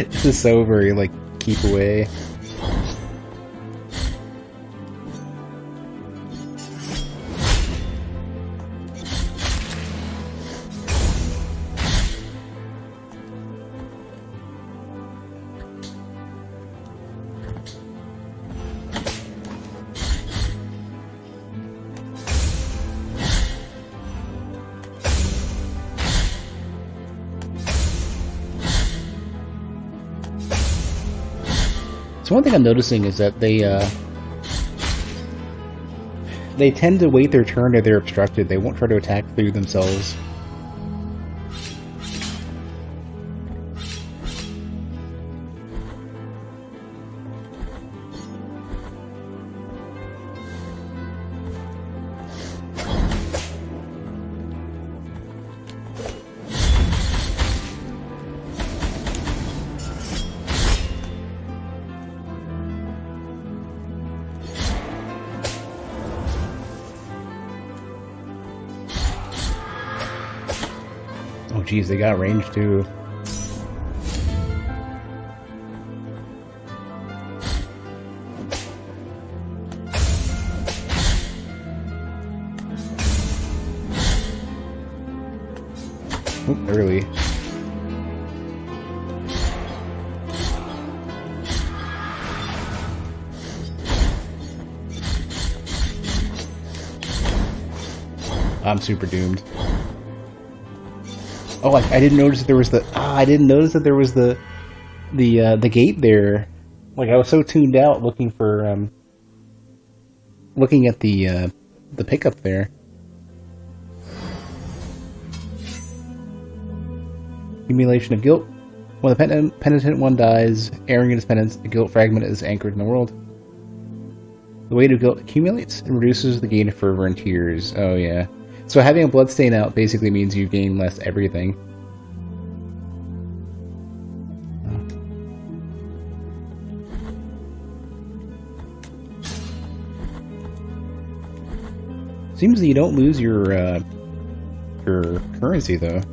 This is so very, like, keep away. So one thing I'm noticing is that they tend to wait their turn if they're obstructed. They won't try to attack through themselves. Oh geez, they got range too. Oop, early. I'm super doomed. Oh, I didn't notice that there was the. I didn't notice that there was the gate there. Like I was so tuned out looking for looking at the pickup there. Accumulation of guilt. When the penitent one dies, airing in his penance, the guilt fragment is anchored in the world. The weight of guilt accumulates and reduces the gain of fervor and tears. Oh yeah. So having a bloodstain out basically means you gain less everything. Seems that you don't lose your currency though.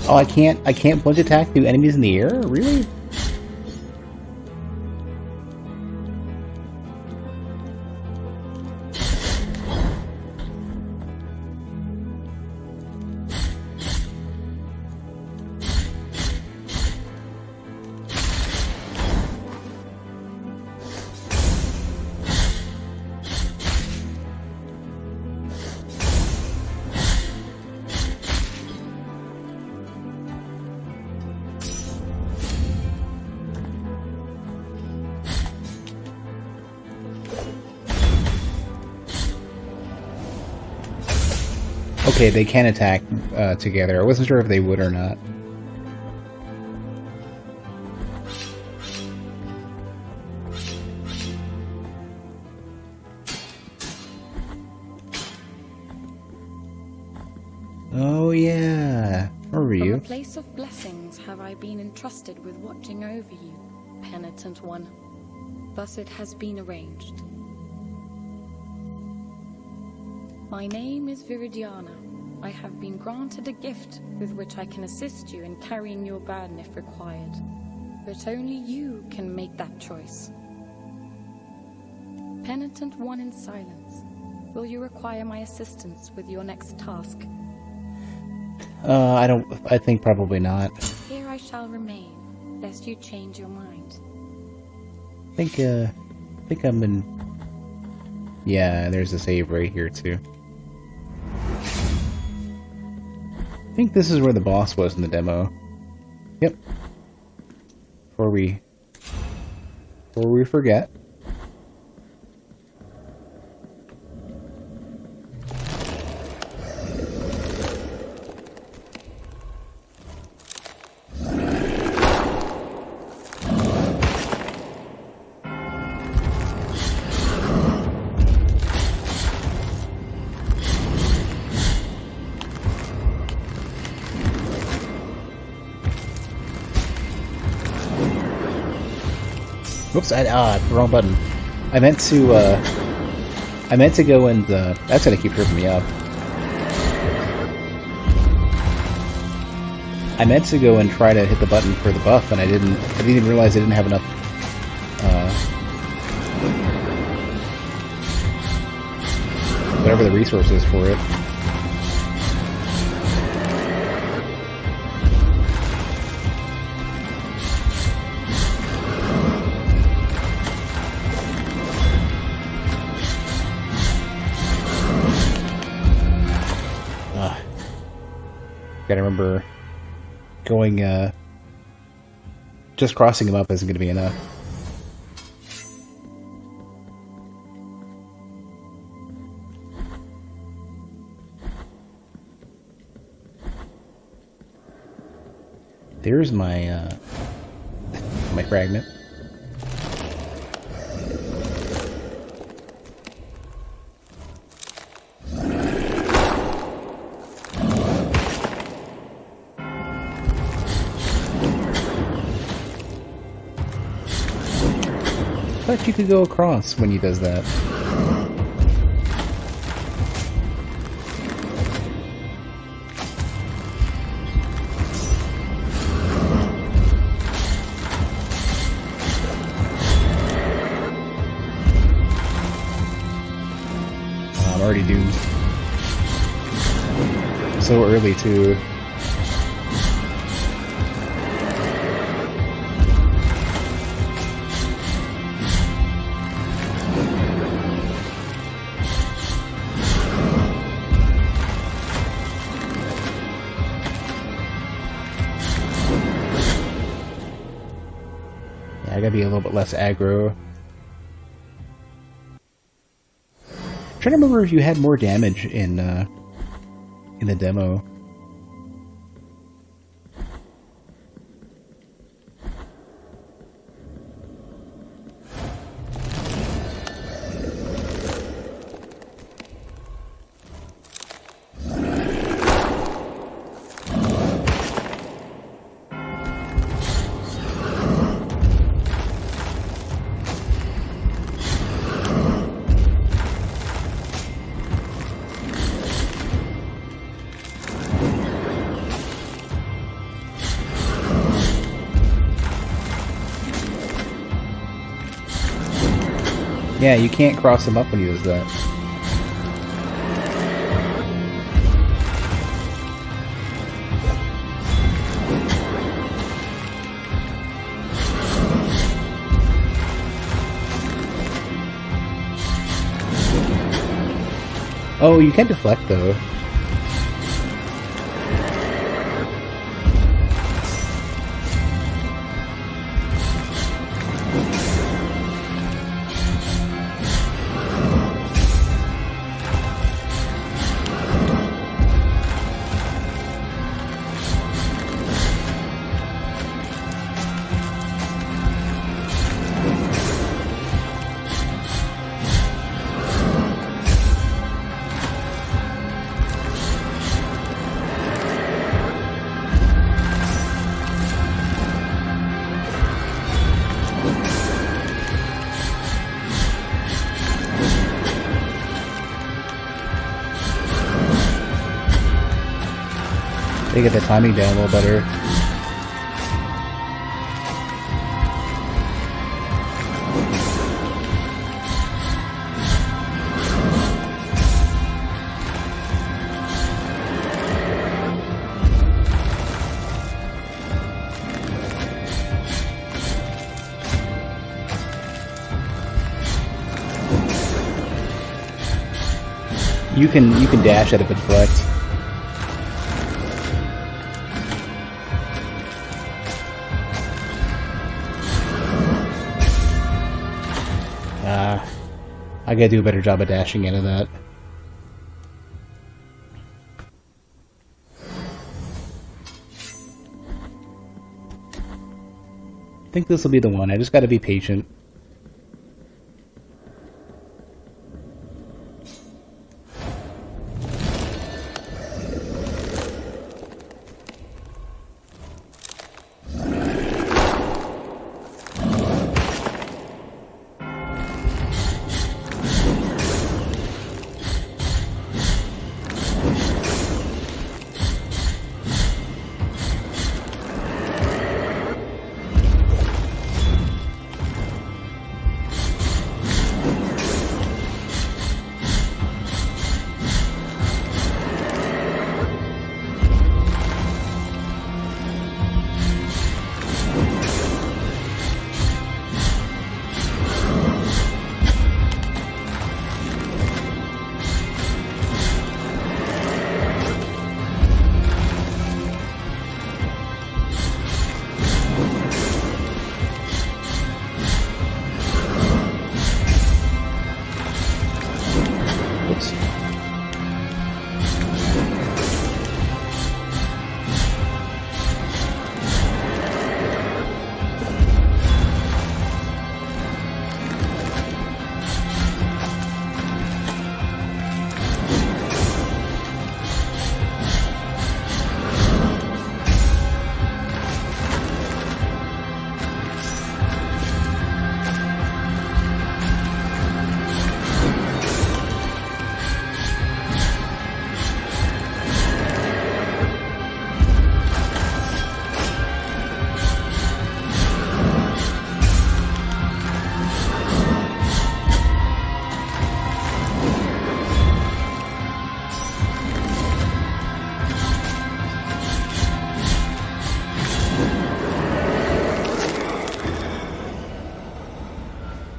Oh, I can't punch attack through enemies in the air? Really? Okay, they can attack together. I wasn't sure if they would or not. Oh yeah. Where were From you? a place of blessings have I been entrusted with watching over you, penitent one. Thus it has been arranged. My name is Viridiana. I have been granted a gift with which I can assist you in carrying your burden if required. But only you can make that choice. Penitent one in silence, will you require my assistance with your next task? I think probably not. Here I shall remain, lest you change your mind. I think I'm in... Yeah, there's a save right here, too. I think this is where the boss was in the demo. Yep. Before we forget. Whoops! Wrong button. I meant to go and that's gonna keep tripping me up. I meant to go and try to hit the button for the buff, and I didn't even realize I didn't have enough. Whatever the resource is for it. Gotta remember going, just crossing him up isn't gonna be enough. There's my, my fragment. I thought you could go across when he does that. I'm already doomed. So early, too. I gotta be a little bit less aggro. I'm trying to remember if you had more damage in the demo. Yeah, you can't cross him up when he does that. Oh, you can deflect though. They get the timing down a little better. You can dash at it with flex. I gotta do a better job of dashing into that. I think this will be the one. I just gotta be patient.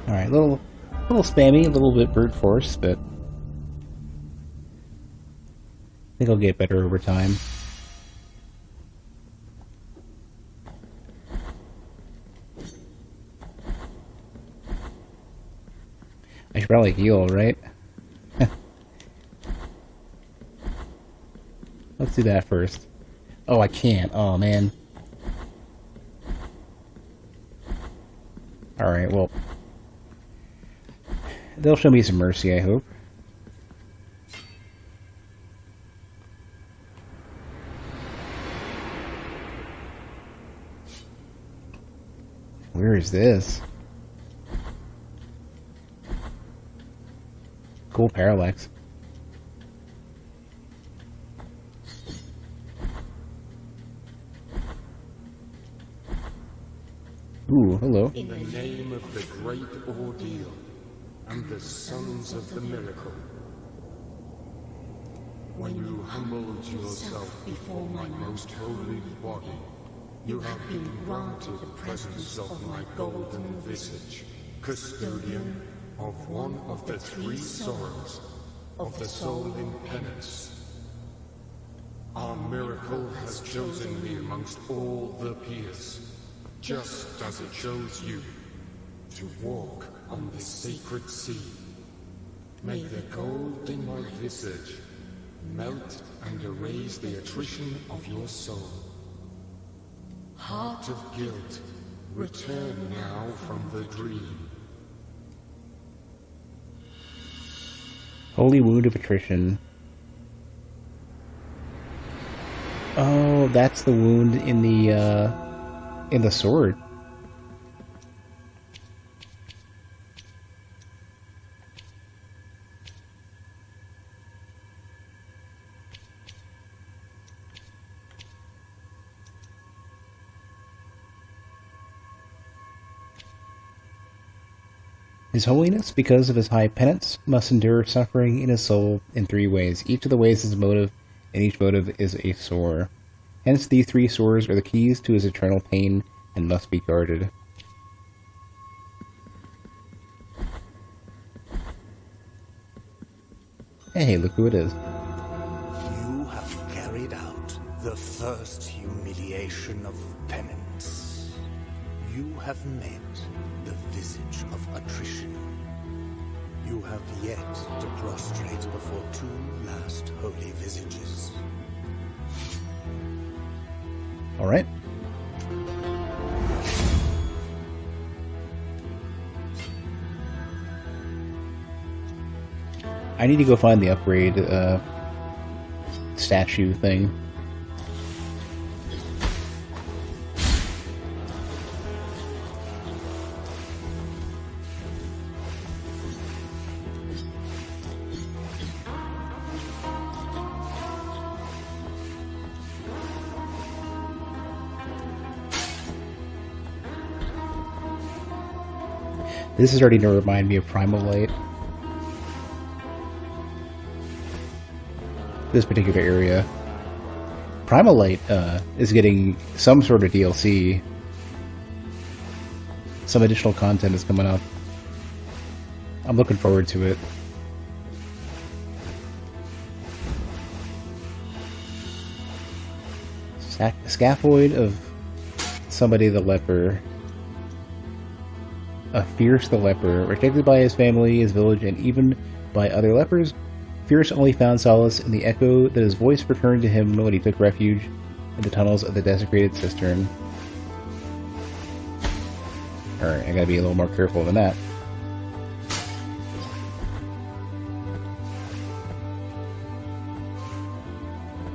Alright, little spammy, a little bit brute force, but I think I'll get better over time. I should probably heal, right? Let's do that first. Oh, I can't. Oh, man. Alright, well, they'll show me some mercy, I hope. Where is this? Cool parallax. Ooh, hello. In the name of the great ordeal and the sons of the miracle, when you humbled yourself before my most holy body, you have been granted the presence of my golden visage, custodian of one of the three sorrows of the soul in penance. Our miracle has chosen me amongst all the peers, just as it chose you, to walk on the sacred sea. May the gold in my visage melt and erase the attrition of your soul. Heart of guilt, return now from the dream. Holy wound of attrition. Oh, that's the wound in the sword. His Holiness, because of his high penance, must endure suffering in his soul in 3 ways. Each of the ways is a motive, and each motive is a sore. Hence, these 3 sores are the keys to his eternal pain and must be guarded. Hey, look who it is. You have carried out the first humiliation of penance. You have met the visage of attrition. You have yet to prostrate before 2 last holy visages. Alright. I need to go find the upgrade statue thing. This is starting to remind me of Primal Light. This particular area. Primal Light is getting some sort of DLC. Some additional content is coming up. I'm looking forward to it. Scaphoid of somebody the leper. A Fierce the leper, rejected by his family, his village, and even by other lepers. Fierce only found solace in the echo that his voice returned to him when he took refuge in the tunnels of the desecrated cistern. Alright, I gotta be a little more careful than that.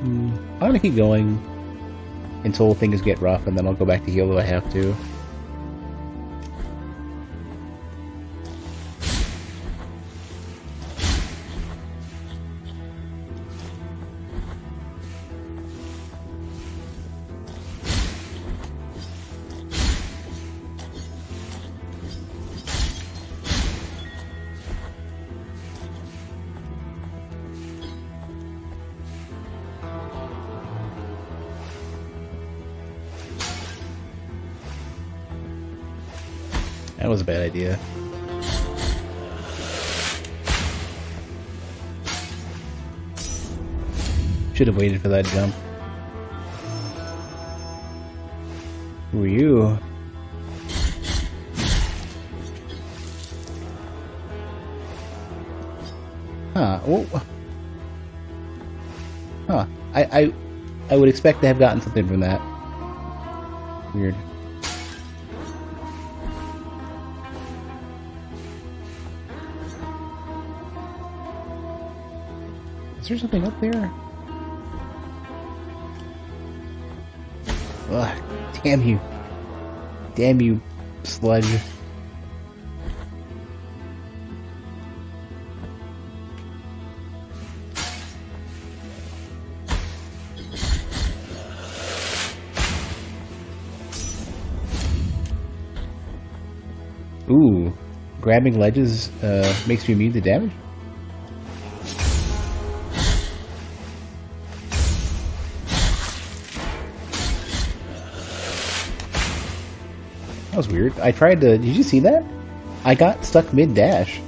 I'm gonna keep going until things get rough, and then I'll go back to heal if I have to. That was a bad idea. Should have waited for that jump. Who are you? Huh. Oh. Huh. I would expect to have gotten something from that. Weird. Is there something up there? Ugh, damn you. Damn you, sludge. Ooh, grabbing ledges makes me immune to damage? That was weird. I tried to... Did you see that? I got stuck mid-dash.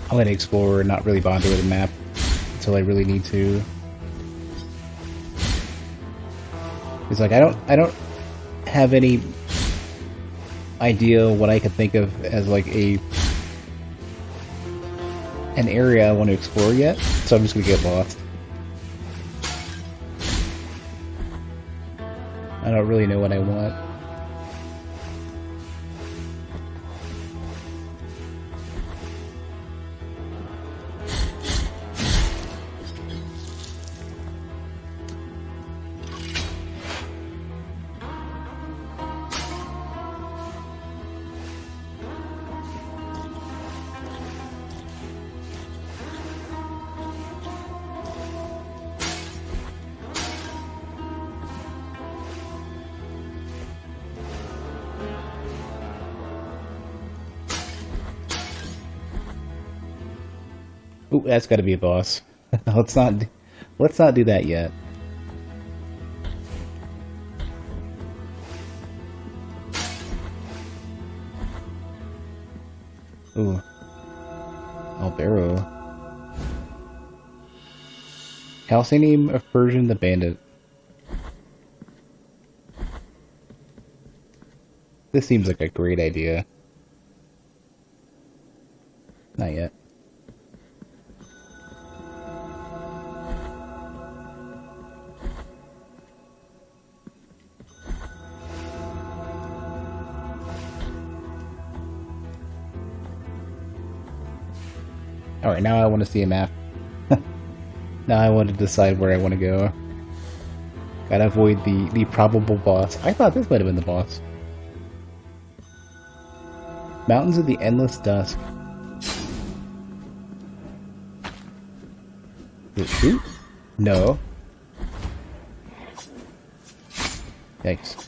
I'm gonna explore and not really bother with the map until I really need to. It's like I don't have any idea what I could think of as like an area I want to explore yet, so I'm just gonna get lost. I don't really know what I want. Ooh, that's got to be a boss. let's not do that yet. Ooh. Albero. Calcinium of Persian the Bandit. This seems like a great idea. Not yet. Alright, now I want to see a map. Now I want to decide where I want to go. Gotta avoid the probable boss. I thought this might have been the boss. Mountains of the Endless Dusk. Did it shoot? No. Yikes.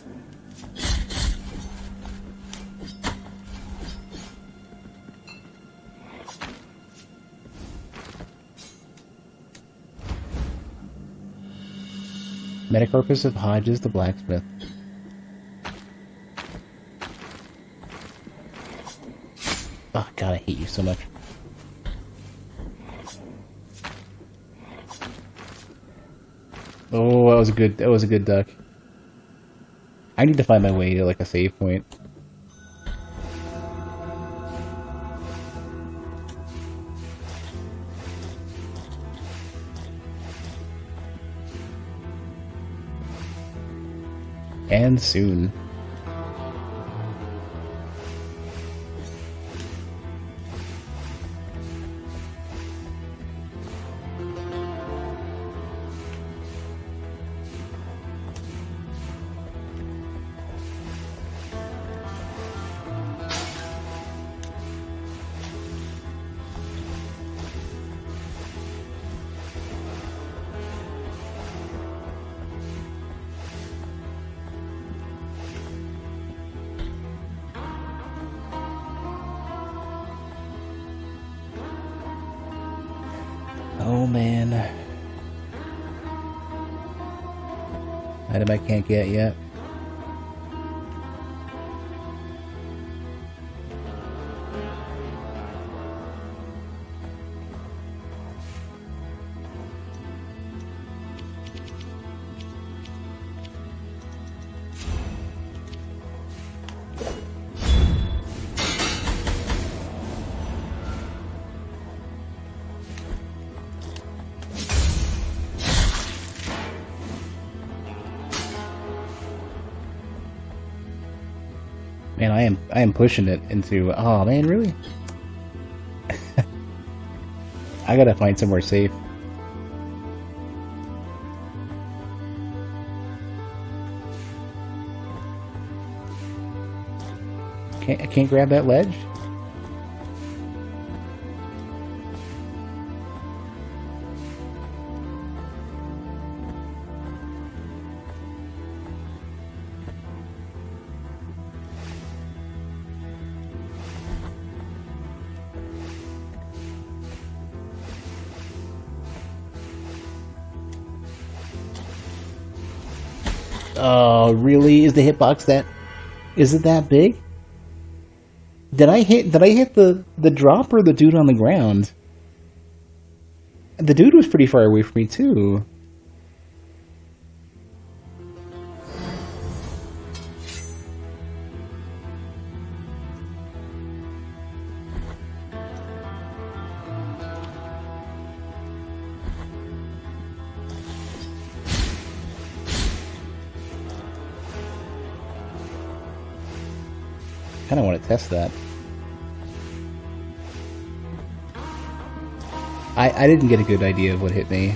Metacarpus of Hodges the Blacksmith. Oh god, I hate you so much. Oh, that was a good duck. I need to find my way to like a save point. And soon. Oh man. Item I can't get yet. Man, I am pushing it into. Oh man, really? I gotta find somewhere safe. I can't grab that ledge? Oh, really? Is the hitbox that... Is it that big? Did I hit the drop or the dude on the ground? The dude was pretty far away from me too. I kind of want to test that. I didn't get a good idea of what hit me.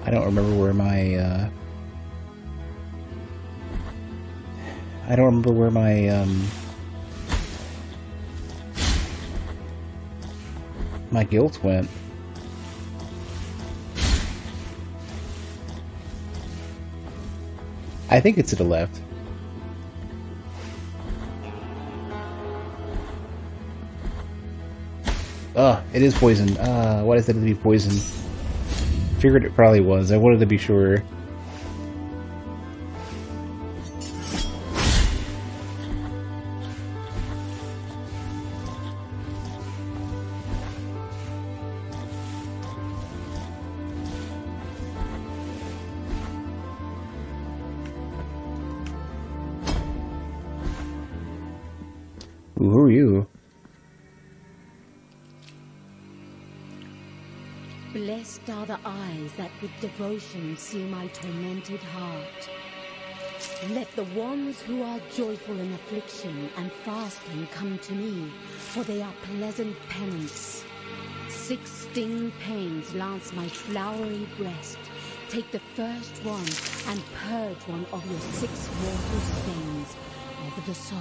I don't remember where my I don't remember where my my guilt went. I think it's to the left. Oh, it is poison. Why does it have to be poison? Figured it probably was. I wanted to be sure. Ooh, who are you? Blessed are the eyes that with devotion see my tormented heart. Let the ones who are joyful in affliction and fasting come to me, for they are pleasant penance. 6 sting pains lance my flowery breast. Take the first one and purge one of your 6 mortal stains of the soul.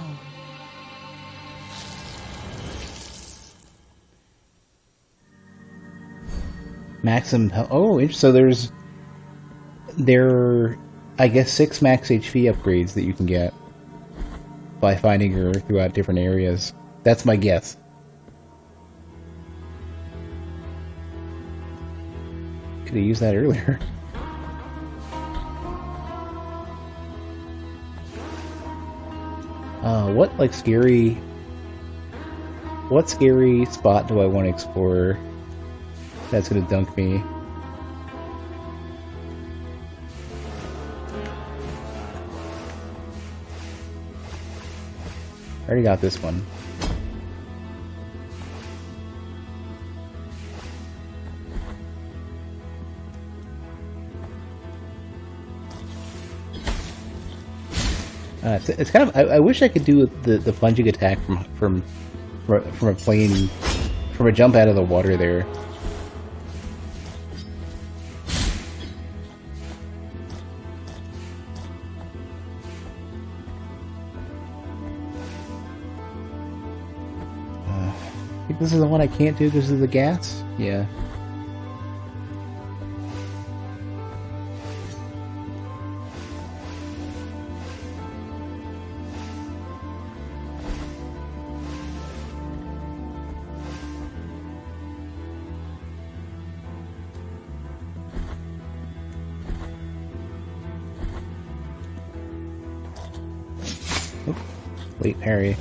Maximum health. Oh, so there are, I guess, 6 max HP upgrades that you can get by finding her throughout different areas. That's my guess. Could have used that earlier. What scary spot do I want to explore that's gonna dunk me? I already got this one. It's kind of. I wish I could do the plunging attack from a plane, from a jump out of the water there. I think this is the one I can't do because of the gas? Yeah. Wait, Harry.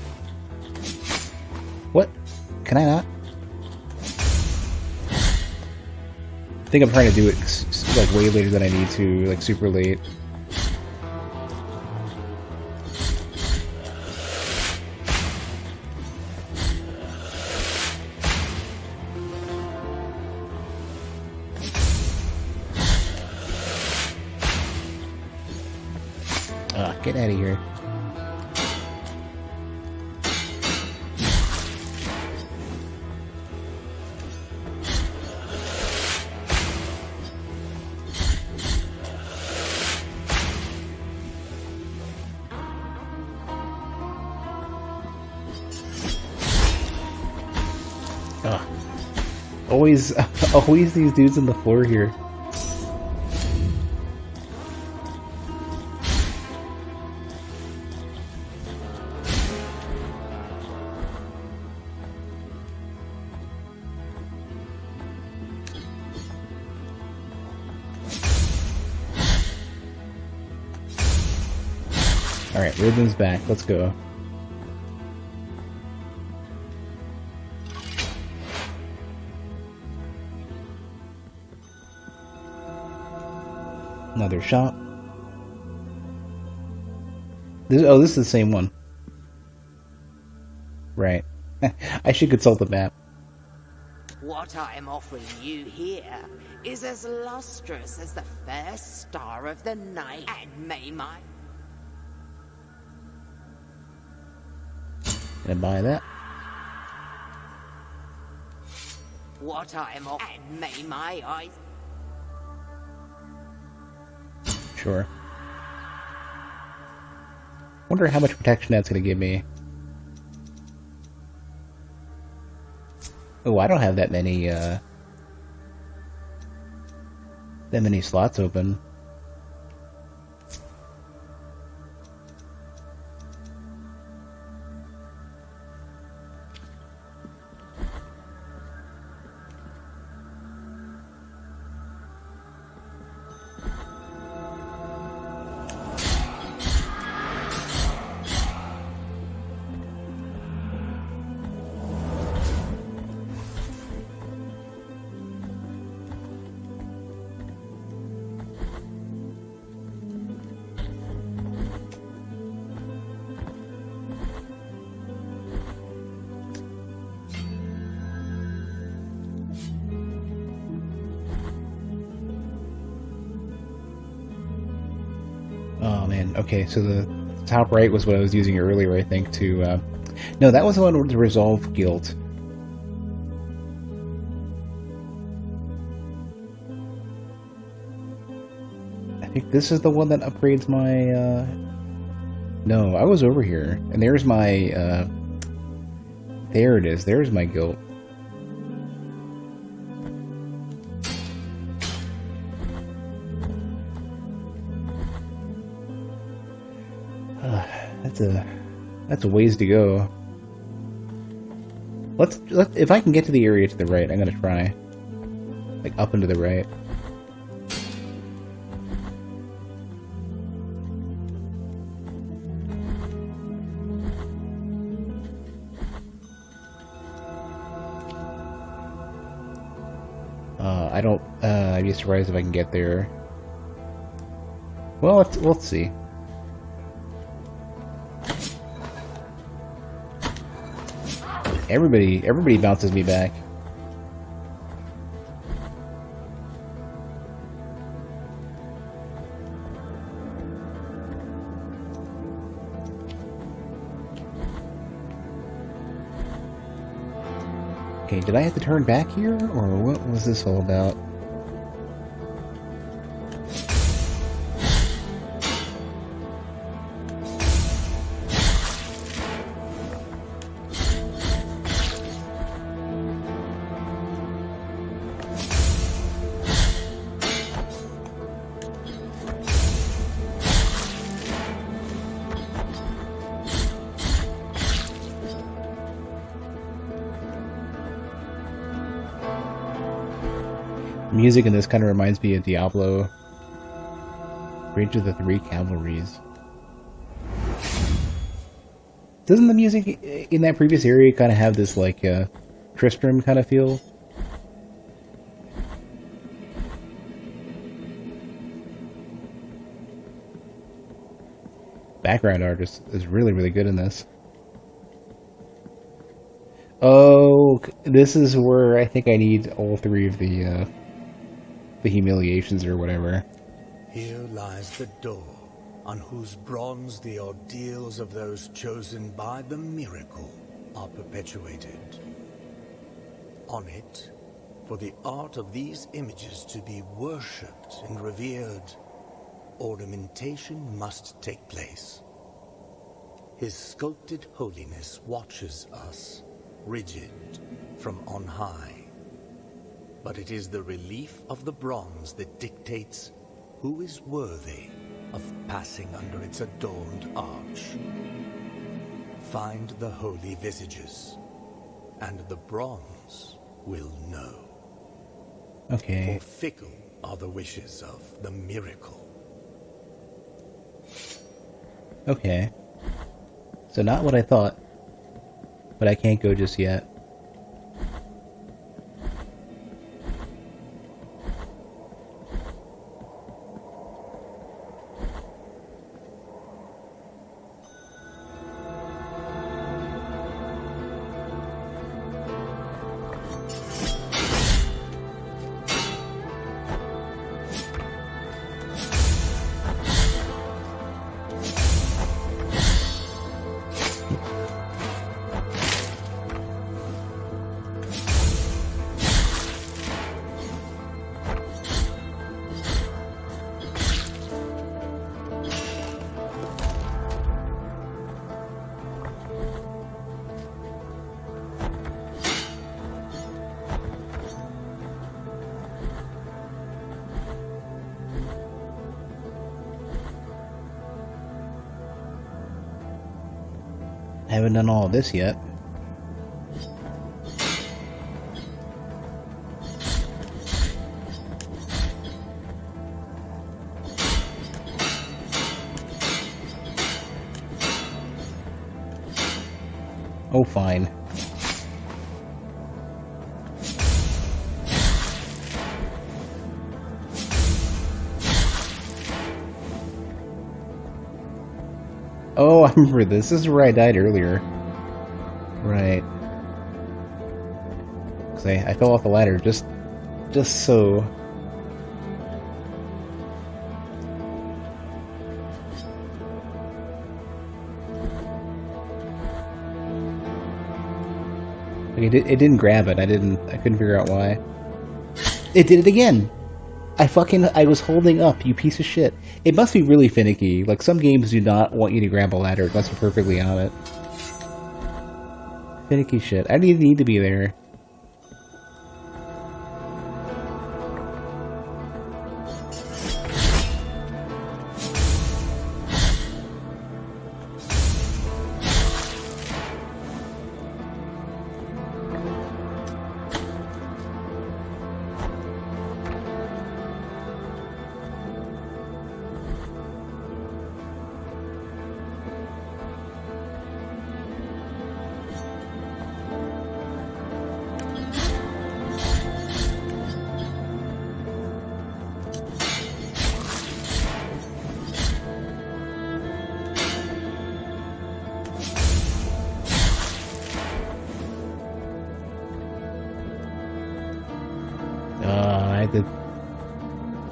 What? Can I not? I think I'm trying to do it like way later than I need to, like super late. Get out of here. Always these dudes on the floor here. Alright, Ribbon's back. Let's go. Another shop. This is the same one. Right. I should consult the map. What I am offering you here is as lustrous as the first star of the night, and may my... Can I buy that? What I am offering, and may my eyes... Sure. Wonder how much protection that's gonna give me. Oh, I don't have that many slots open. Oh man, okay, so the top right was what I was using earlier, I think, to, no, that was the one to resolve guilt. I think this is the one that upgrades my, no, I was over here, and there's my, there it is, there's my guilt. That's a ways to go. Let's if I can get to the area to the right, I'm gonna try. Like up and to the right. I don't. I'd be surprised if I can get there. Well, let's see. Everybody bounces me back. Okay, did I have to turn back here, or what was this all about? Music in this kind of reminds me of Diablo. Bridge of the Three Cavalries. Doesn't the music in that previous area kind of have this, like, Tristram kind of feel? Background art is really, really good in this. Oh, this is where I think I need all three of the humiliations or whatever. Here lies the door, on whose bronze the ordeals of those chosen by the miracle are perpetuated. On it, for the art of these images to be worshipped and revered, ornamentation must take place. His sculpted holiness watches us, rigid, from on high. But it is the relief of the bronze that dictates who is worthy of passing under its adorned arch. Find the holy visages, and the bronze will know. Okay. For fickle are the wishes of the miracle. Okay. So not what I thought, but I can't go just yet. I haven't done all of this yet. Oh, fine. Oh, I remember this. This is where I died earlier. Right. Because I fell off the ladder just so. Like it didn't grab it. I couldn't figure out why. It did it again. I was holding up, you piece of shit. It must be really finicky. Like, some games do not want you to grab a ladder unless you're perfectly on it. Finicky shit. I didn't need to be there.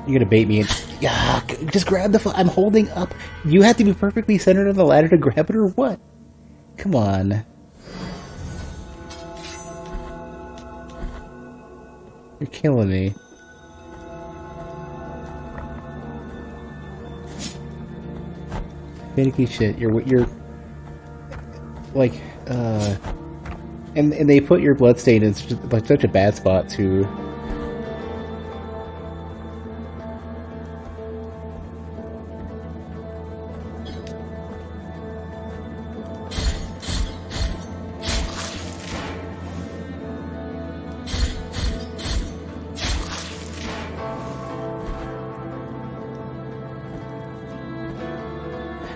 You're gonna bait me in. Yeah, just grab the. I'm holding up. You have to be perfectly centered on the ladder to grab it, or what? Come on. You're killing me. Finicky shit. You're like, and they put your bloodstain in such a bad spot too.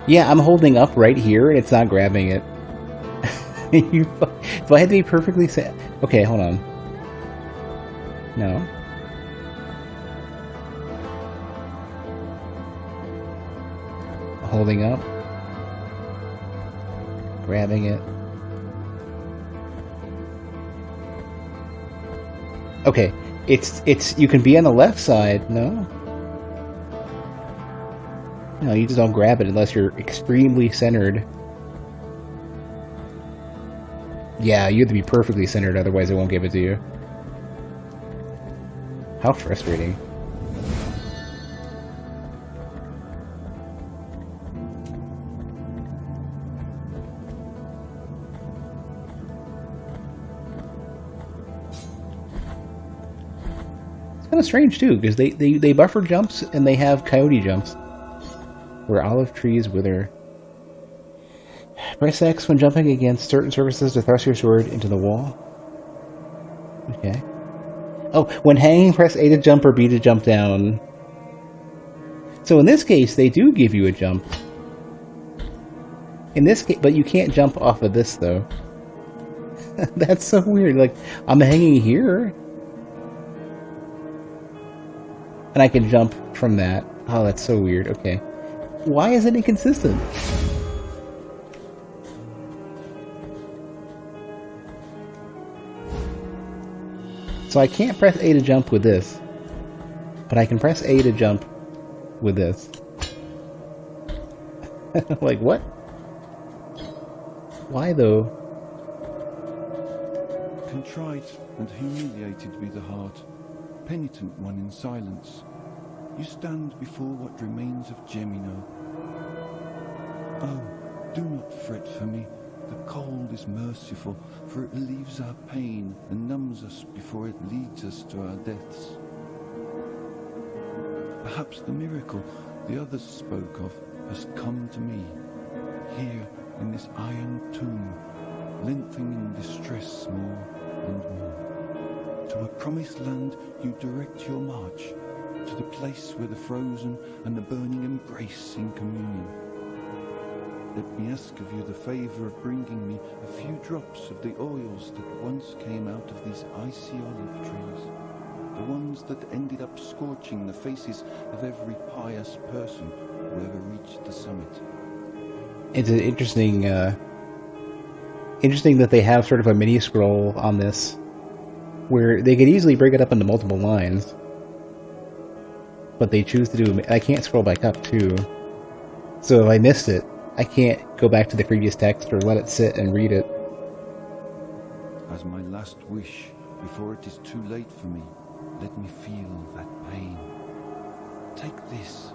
Yeah, I'm holding up right here, and it's not grabbing it. So I had to be perfectly set. Okay, hold on. No. Holding up. Grabbing it. Okay, it's you can be on the left side, no? No, you just don't grab it unless you're extremely centered. Yeah, you have to be perfectly centered, otherwise it won't give it to you. How frustrating. It's kind of strange too, because they buffer jumps and they have coyote jumps. Where olive trees wither. Press X when jumping against certain surfaces to thrust your sword into the wall. Okay. Oh, when hanging, press A to jump or B to jump down. So in this case, they do give you a jump. In this case, but you can't jump off of this, though. That's so weird. Like, I'm hanging here. And I can jump from that. Oh, that's so weird. Okay. Why is it inconsistent? So I can't press A to jump with this, but I can press A to jump with this. Like, what? Why, though? Contrite and humiliated be the heart, penitent one in silence. You stand before what remains of Gemino. Oh, do not fret for me. The cold is merciful, for it relieves our pain and numbs us before it leads us to our deaths. Perhaps the miracle the others spoke of has come to me, here in this iron tomb, lengthening distress more and more. To a promised land you direct your march, to the place where the frozen and the burning embrace in communion. Let me ask of you the favour of bringing me a few drops of the oils that once came out of these icy olive trees, the ones that ended up scorching the faces of every pious person who ever reached the summit. It's an interesting that they have sort of a mini scroll on this, where they could easily break it up into multiple lines. But they choose to do. I can't scroll back up too, so if I missed it, I can't go back to the previous text or let it sit and read it. As my last wish, before it is too late for me, let me feel that pain. Take this.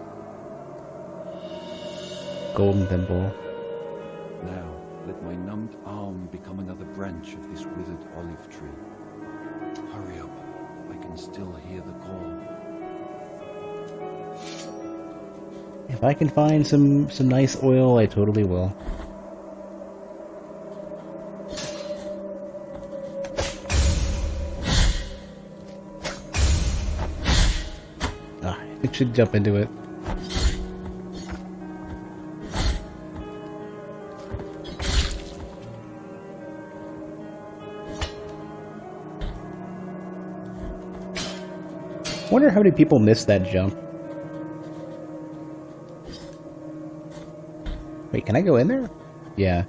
Golden thimble. Now, let my numbed arm become another branch of this withered olive tree. Hurry up. I can still hear the call. If I can find some nice oil, I totally will. I should jump into it. Wonder how many people missed that jump. Wait, can I go in there? Yeah.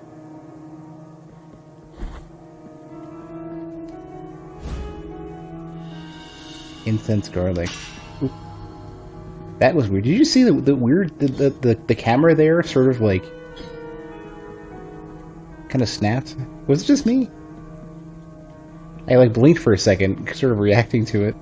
Incense garlic. Ooh. That was weird. Did you see the weird the camera there sort of like kind of snapped? Was it just me? I like blinked for a second, sort of reacting to it.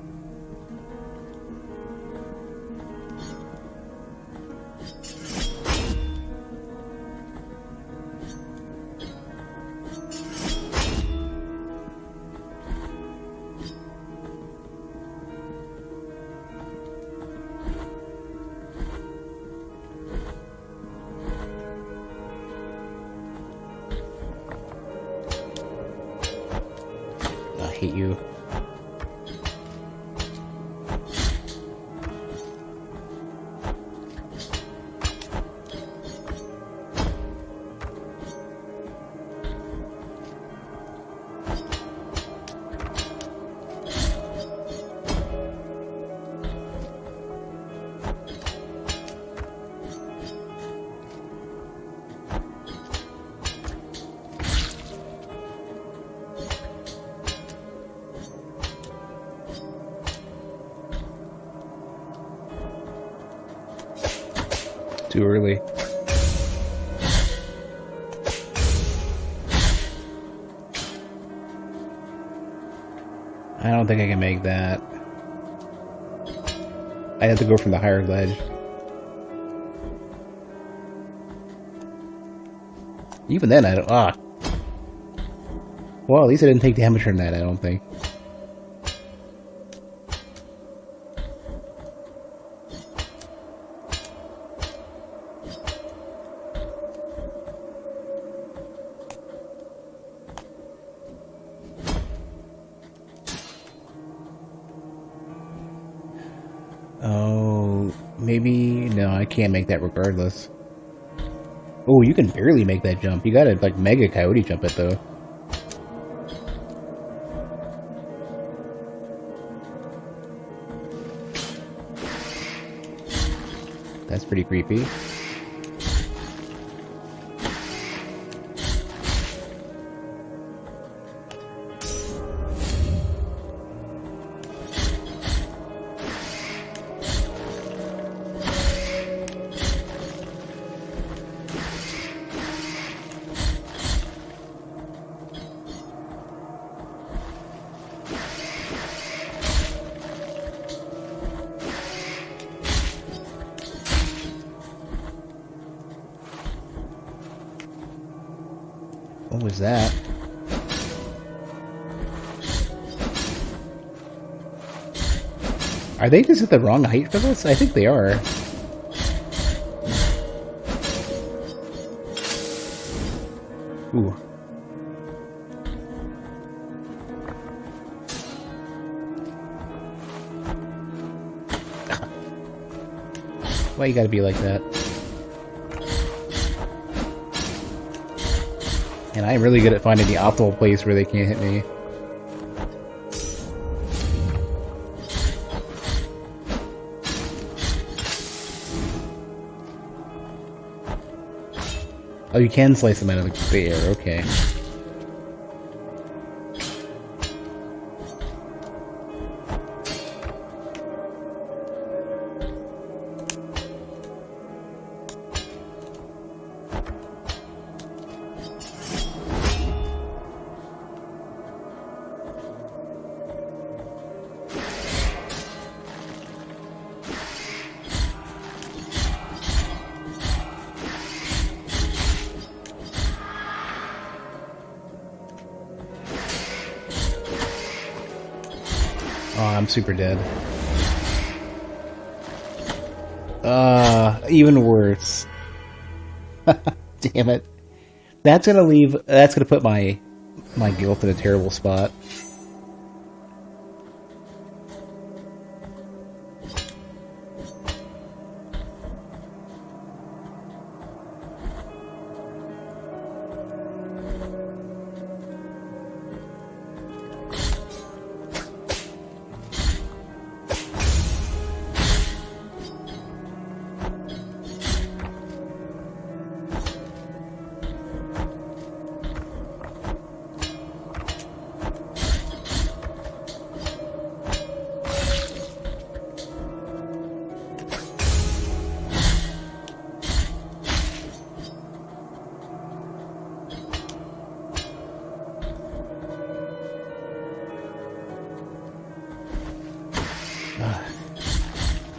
I hate you. Too early. I don't think I can make that. I have to go from the higher ledge. Even then, I don't. Well, at least I didn't take damage from that, I don't think. Oh, maybe... No, I can't make that regardless. Oh, you can barely make that jump. You gotta, like, mega coyote jump it, though. That's pretty creepy. What was that? Are they just at the wrong height for this? I think they are. Ooh. Why you gotta be like that? And I'm really good at finding the optimal place where they can't hit me. Oh, you can slice them out of the air, okay. I'm super dead. Even worse. Damn it. That's gonna put my guilt in a terrible spot.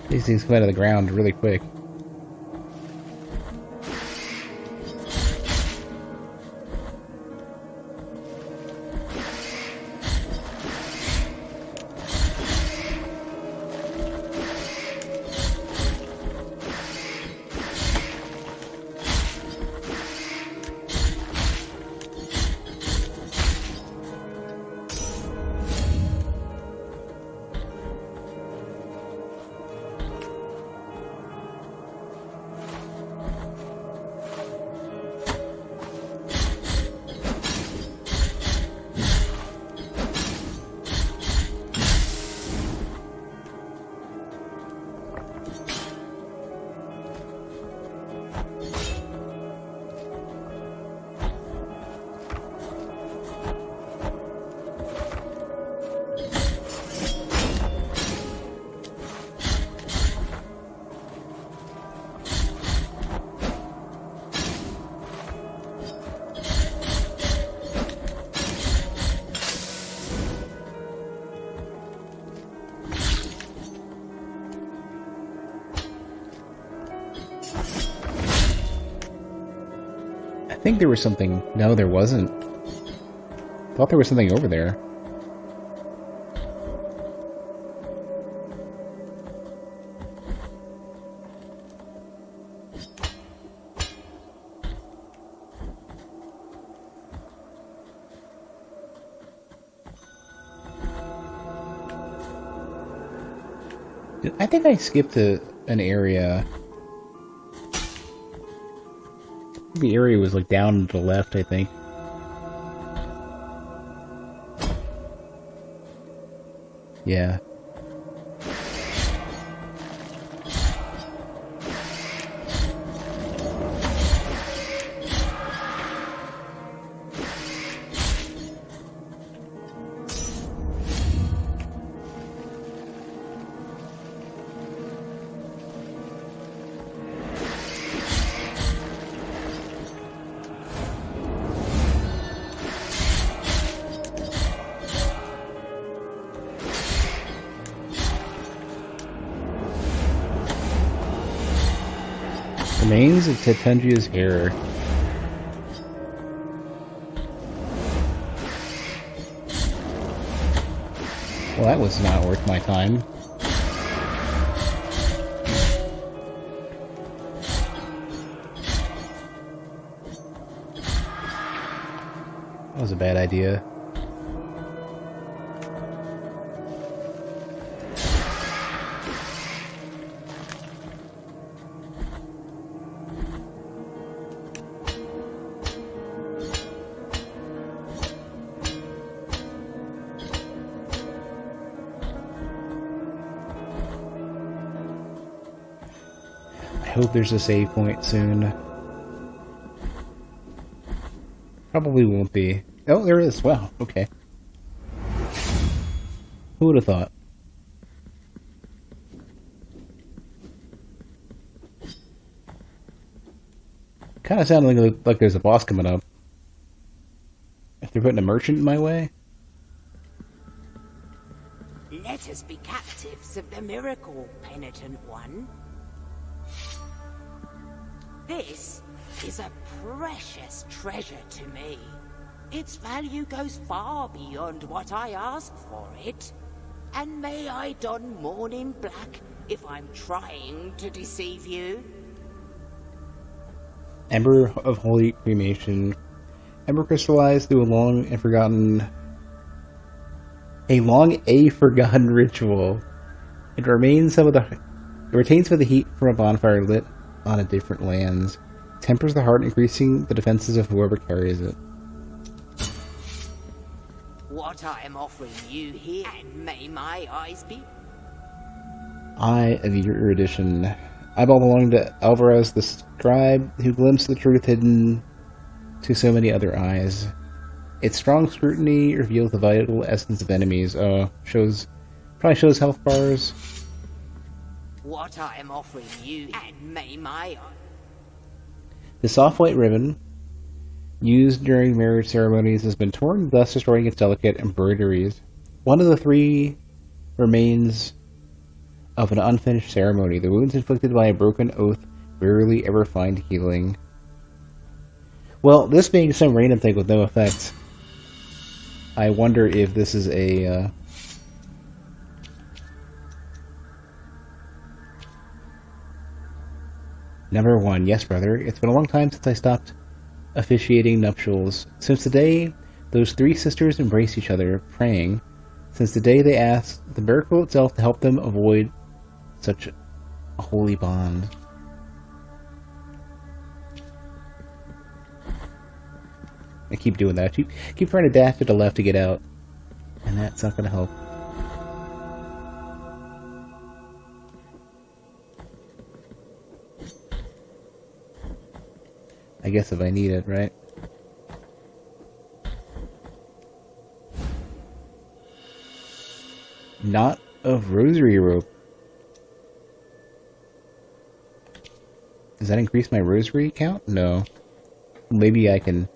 These things come out of the ground really quick. I think there was something... No, there wasn't. I thought there was something over there. I think I skipped an area. The area was like down to the left, I think. Yeah. Remains of Tetunjia's hair. Well, that was not worth my time. That was a bad idea. I hope there's a save point soon. Probably won't be. Oh, there is. Wow, okay. Who would have thought? Kind of sounded like there's a boss coming up. If they're putting a merchant in my way? Let us be captives of the miracle, penitent one. This is a precious treasure to me. Its value goes far beyond what I ask for it. And may I don mourning black if I'm trying to deceive you? Ember of holy cremation. Ember crystallized through a long forgotten ritual. It retains some of the heat from a bonfire lit on a different lands. Tempers the heart, increasing the defenses of whoever carries it. What I am offering you here, and may my eyes be... Eye of your erudition. Eyeball belonging to Alvarez the scribe, who glimpsed the truth hidden to so many other eyes. Its strong scrutiny reveals the vital essence of enemies. Probably shows health bars. What I am offering you, and may my... The soft white ribbon, used during marriage ceremonies, has been torn, thus destroying its delicate embroideries. One of the 3 remains of an unfinished ceremony. The wounds inflicted by a broken oath rarely ever find healing. Well, this being some random thing with no effect, I wonder if this is a... Number 1. Yes, brother. It's been a long time since I stopped officiating nuptials. Since the day those 3 sisters embraced each other, praying. Since the day they asked the miracle itself to help them avoid such a holy bond. I keep doing that. Keep trying to dash to the left to get out. And that's not going to help. I guess if I need it, right? Knot of rosary rope. Does that increase my rosary count? No. Maybe I can...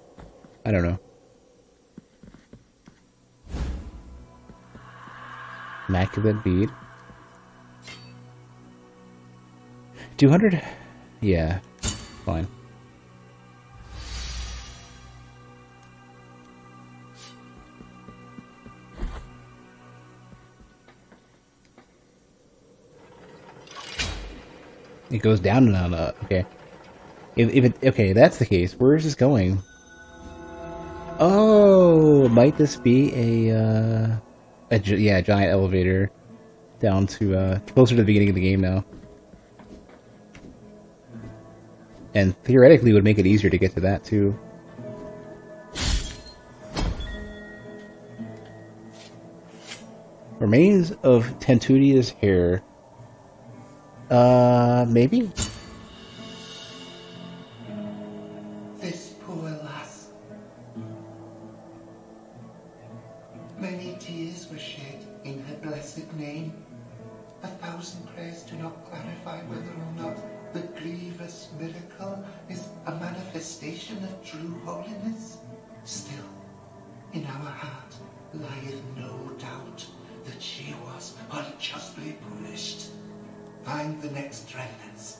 I don't know. Immaculate bead. 200? Yeah. Fine. It goes down and on up. Okay. Okay, that's the case. Where is this going? Oh, might this be a giant elevator down to closer to the beginning of the game now? And theoretically, would make it easier to get to that too. Remains of Tenturia's hair. Maybe? This poor lass. Many tears were shed in her blessed name. 1,000 prayers do not clarify whether or not the grievous miracle is a manifestation of true holiness. Still, in our heart lieth no doubt that she was unjustly punished. Find the next remnants.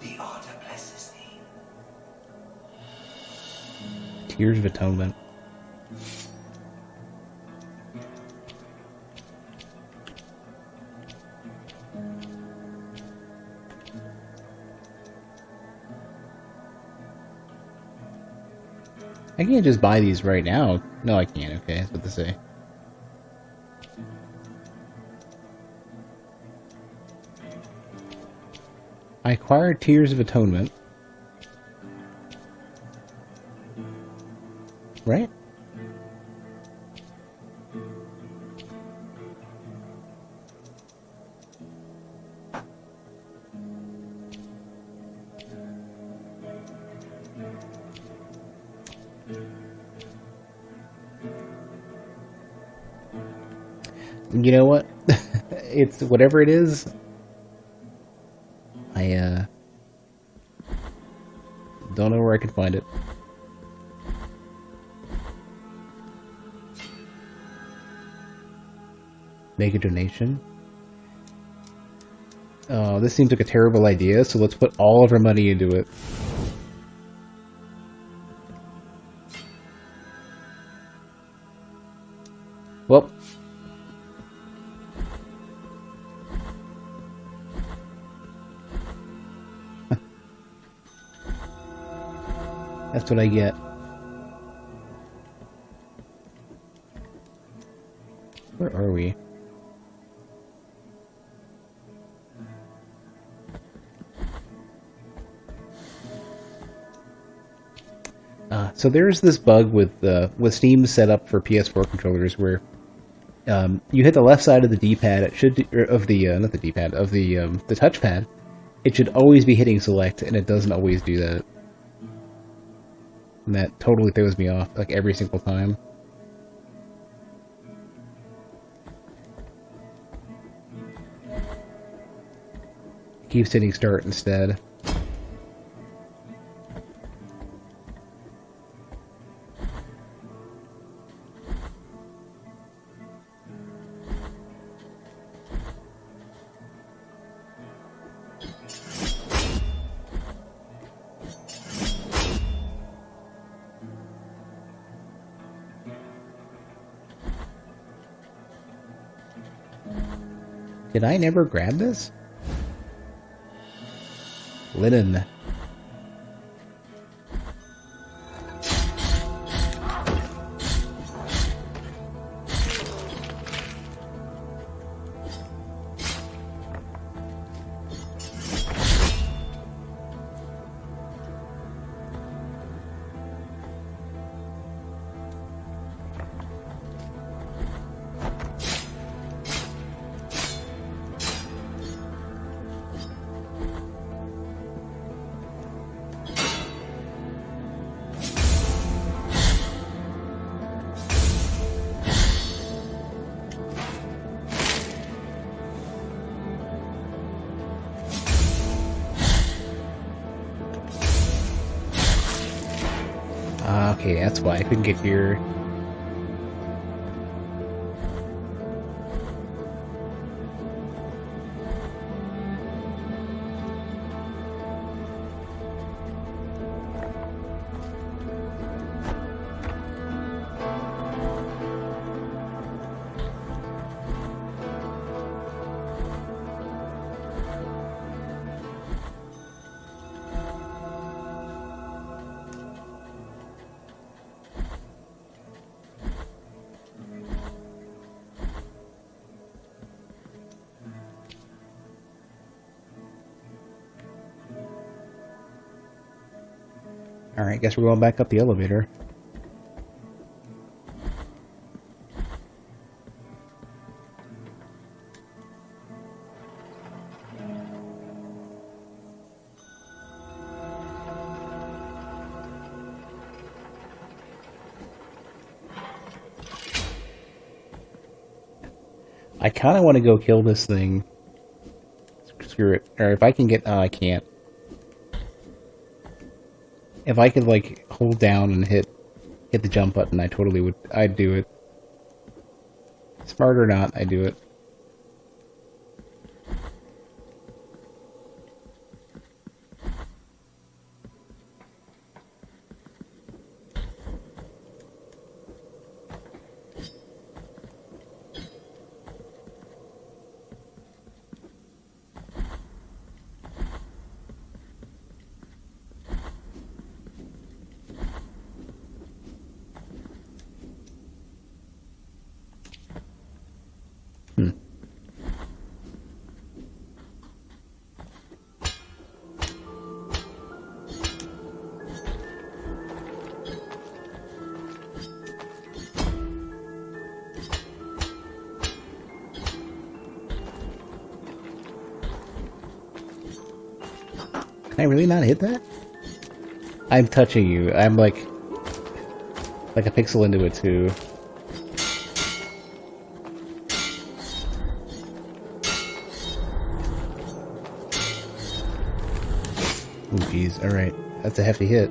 The Order blesses thee. Tears of Atonement. I can't just buy these right now. No, I can't. Okay, that's what they say. I acquired Tears of Atonement. Right? You know what? It's whatever it is. I don't know where I can find it. Make a donation. Oh, this seems like a terrible idea, so let's put all of our money into it. Well, That's what I get. Where are we? So there's this bug with Steam set up for PS4 controllers where you hit the left side of the D-pad. It should of the not the D-pad of the touchpad. It should always be hitting select, and it doesn't always do that. And that totally throws me off, like every single time. It keeps hitting start instead. Did I never grab this? Linen. Okay, that's why I couldn't get here. Alright, guess we're going back up the elevator. I kind of want to go kill this thing. Screw it. Or if I can get... Oh, I can't. If I could, like, hold down and hit the jump button, I totally would. I'd do it. Smart or not, I'd do it. Can I really not hit that? I'm touching you. I'm like a pixel into it too. Oh geez, alright. That's a hefty hit.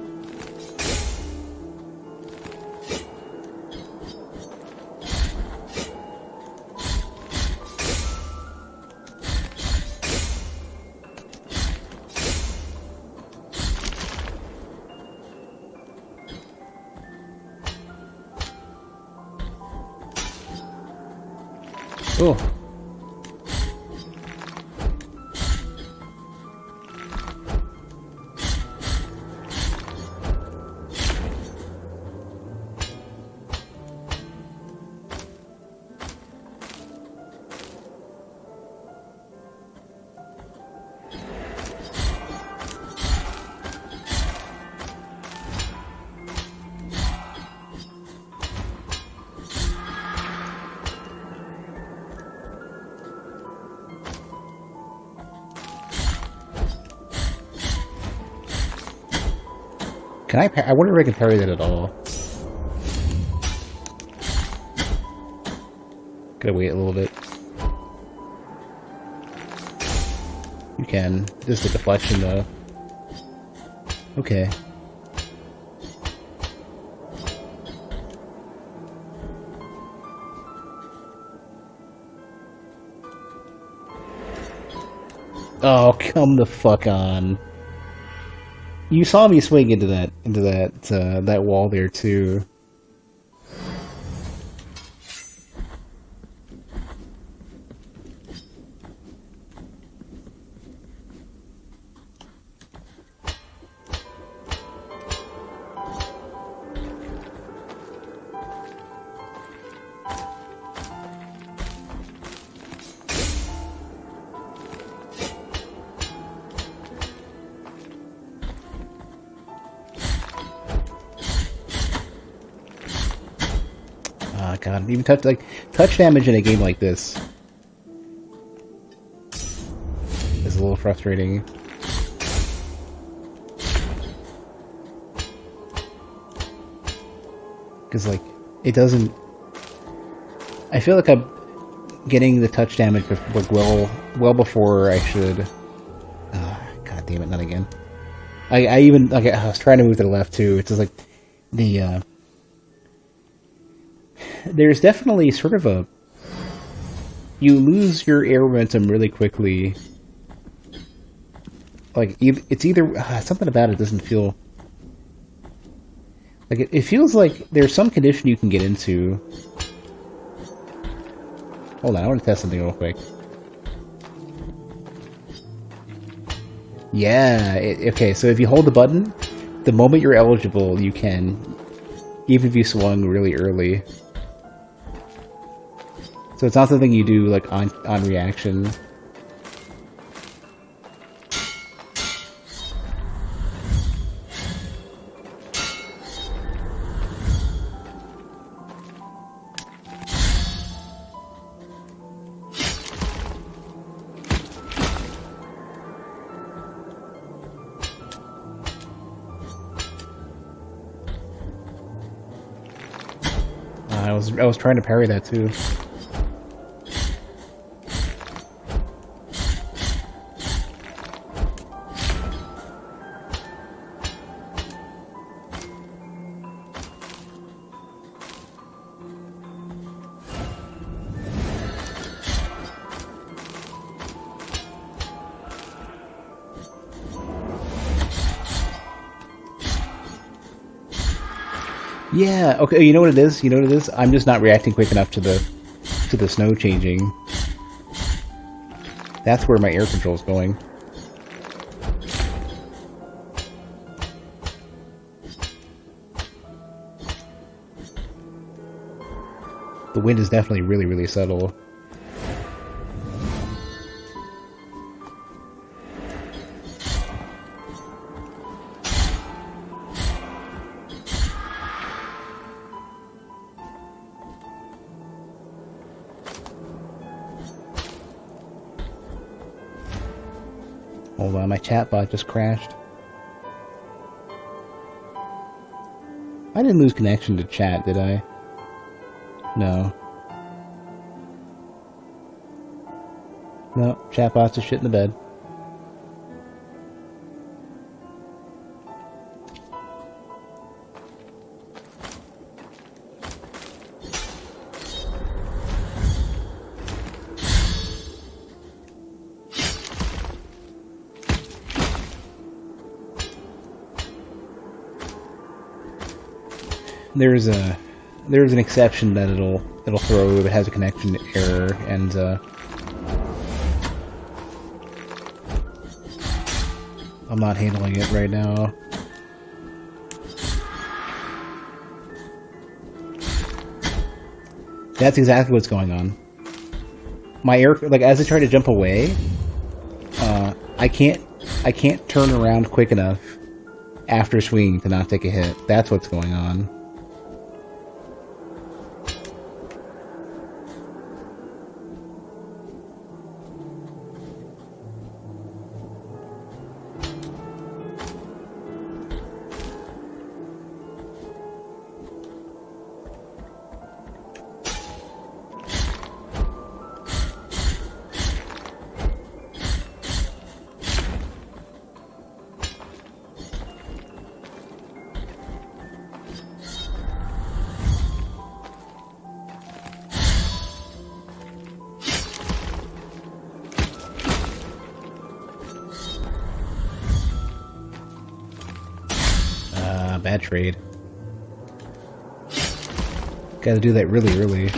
Oh. Can I wonder if I can parry that at all. Gotta wait a little bit. You can. Just a deflection though. Okay. Oh, come the fuck on. You saw me swing into that wall there too. Oh god, even touch damage in a game like this is a little frustrating. Because it doesn't. I feel like I'm getting the touch damage well before I should. God damn it, not again. I even I was trying to move to the left too. It's just like the. There's definitely sort of a... You lose your air momentum really quickly. It's either... something about it doesn't feel... it feels like there's some condition you can get into. Hold on, I want to test something real quick. Yeah, okay, so if you hold the button, the moment you're eligible, you can... Even if you swung really early. So it's not something you do on reaction. I was trying to parry that too. Yeah, okay, you know what it is? I'm just not reacting quick enough to the snow changing. That's where my air control's going. The wind is definitely really, really subtle. Hold on, my chatbot just crashed. I didn't lose connection to chat, did I? No. No, chatbot's just shit in the bed. There's an exception that it'll throw if it has a connection error, and I'm not handling it right now. That's exactly what's going on. My air, as I try to jump away, I can't turn around quick enough after swinging to not take a hit. That's what's going on. bad trade. Gotta do that really early.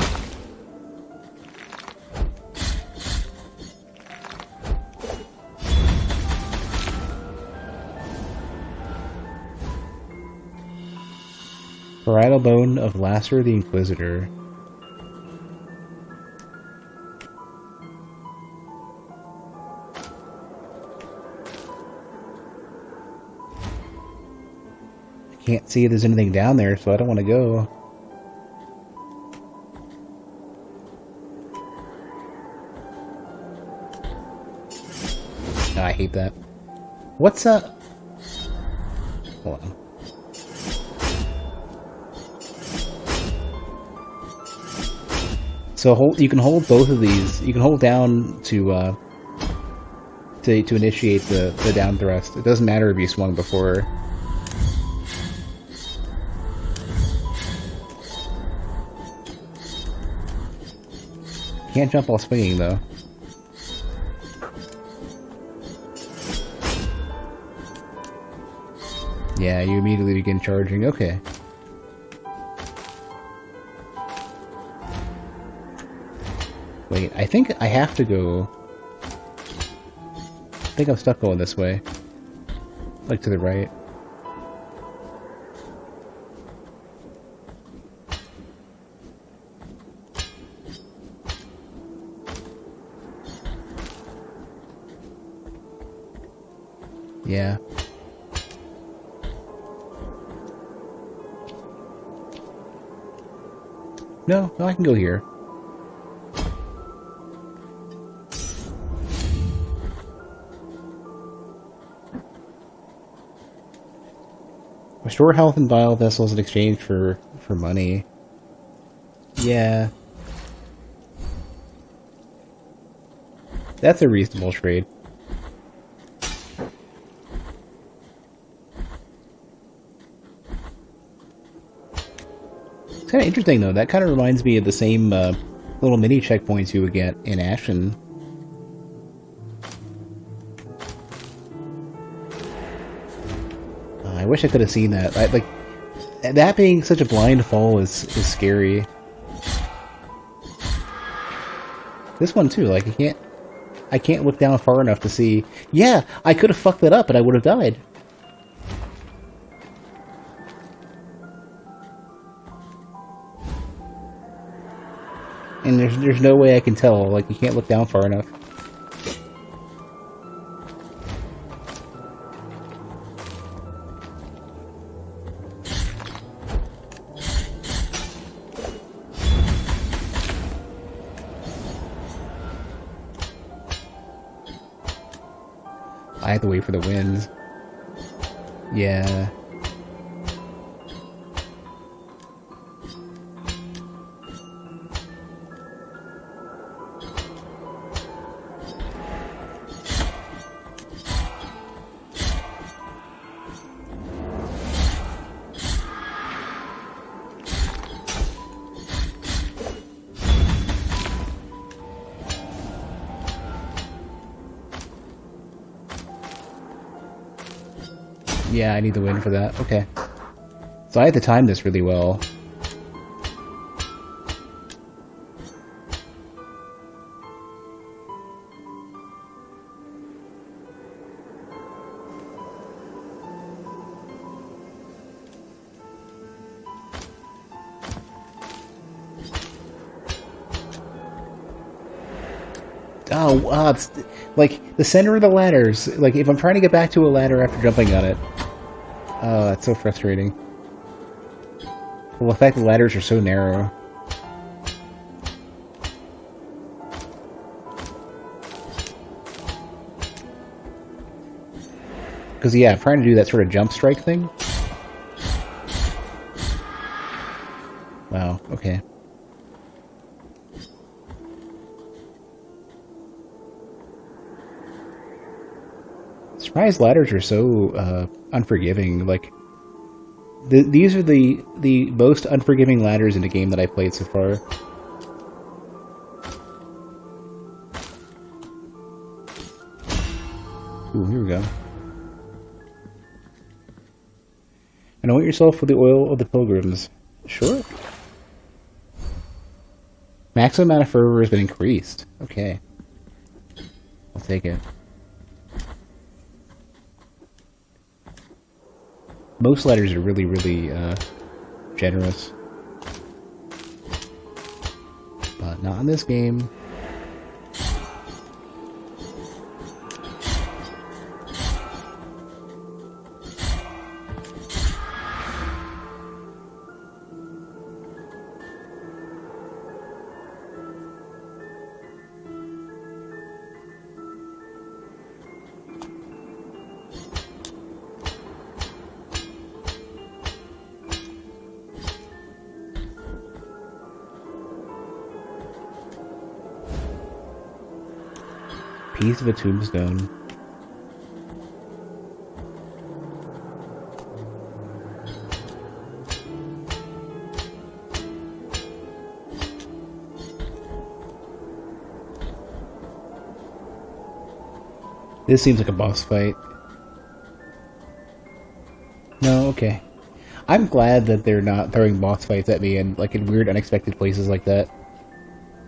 Parietal bone of Lasser the Inquisitor. I can't see if there's anything down there, so I don't want to go. Oh, I hate that. What's up? Hold on. So you can hold both of these. You can hold down to initiate the down thrust. It doesn't matter if you swung before. Can't jump while swinging though. Yeah, you immediately begin charging. Okay. Wait, I think I have to go... I think I'm stuck going this way. Like to the right. Yeah. No, I can go here. Restore health in vial vessels in exchange for money. Yeah. That's a reasonable trade. It's kind of interesting though. That kind of reminds me of the same little mini checkpoints you would get in Ashen. I wish I could have seen that. Like that being such a blind fall is scary. This one too. Like I can't look down far enough to see. Yeah, I could have fucked that up, and I would have died. And there's no way I can tell. Like you can't look down far enough. I have to wait for the winds. Yeah. Yeah, I need the wind for that. Okay. So I have to time this really well. Oh, like the center of the ladders. Like if I'm trying to get back to a ladder after jumping on it. Oh, that's so frustrating. Well, the fact the ladders are so narrow. Because, yeah, I'm trying to do that sort of jump strike thing. Wow, okay. Surprised ladders are so unforgiving. Like these are the most unforgiving ladders in a game that I played so far. Ooh, here we go. Anoint yourself with the oil of the pilgrims. Sure. Maximum amount of fervor has been increased. Okay. I'll take it. Most letters are really, really generous. But not in this game. Piece of a tombstone. This seems like a boss fight. No, okay. I'm glad that they're not throwing boss fights at me in weird, unexpected places like that.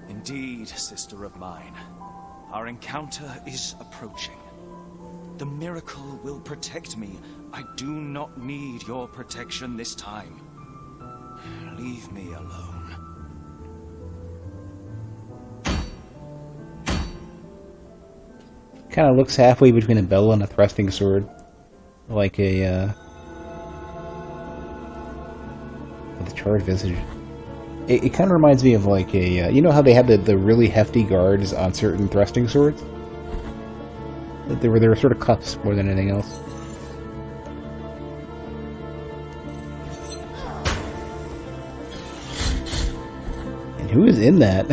Indeed, sister of mine. Our encounter is approaching. The miracle will protect me. I do not need your protection this time. Leave me alone. Kind of looks halfway between a bell and a thrusting sword. Like a, with a charred visage. It kind of reminds me of like a, you know how they have the really hefty guards on certain thrusting swords? They were sort of cuffs more than anything else. And who is in that?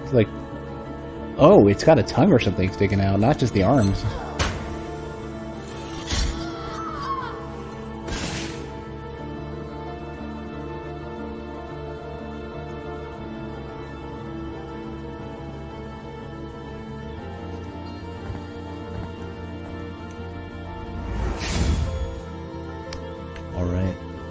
It's like, oh, it's got a tongue or something sticking out, not just the arms.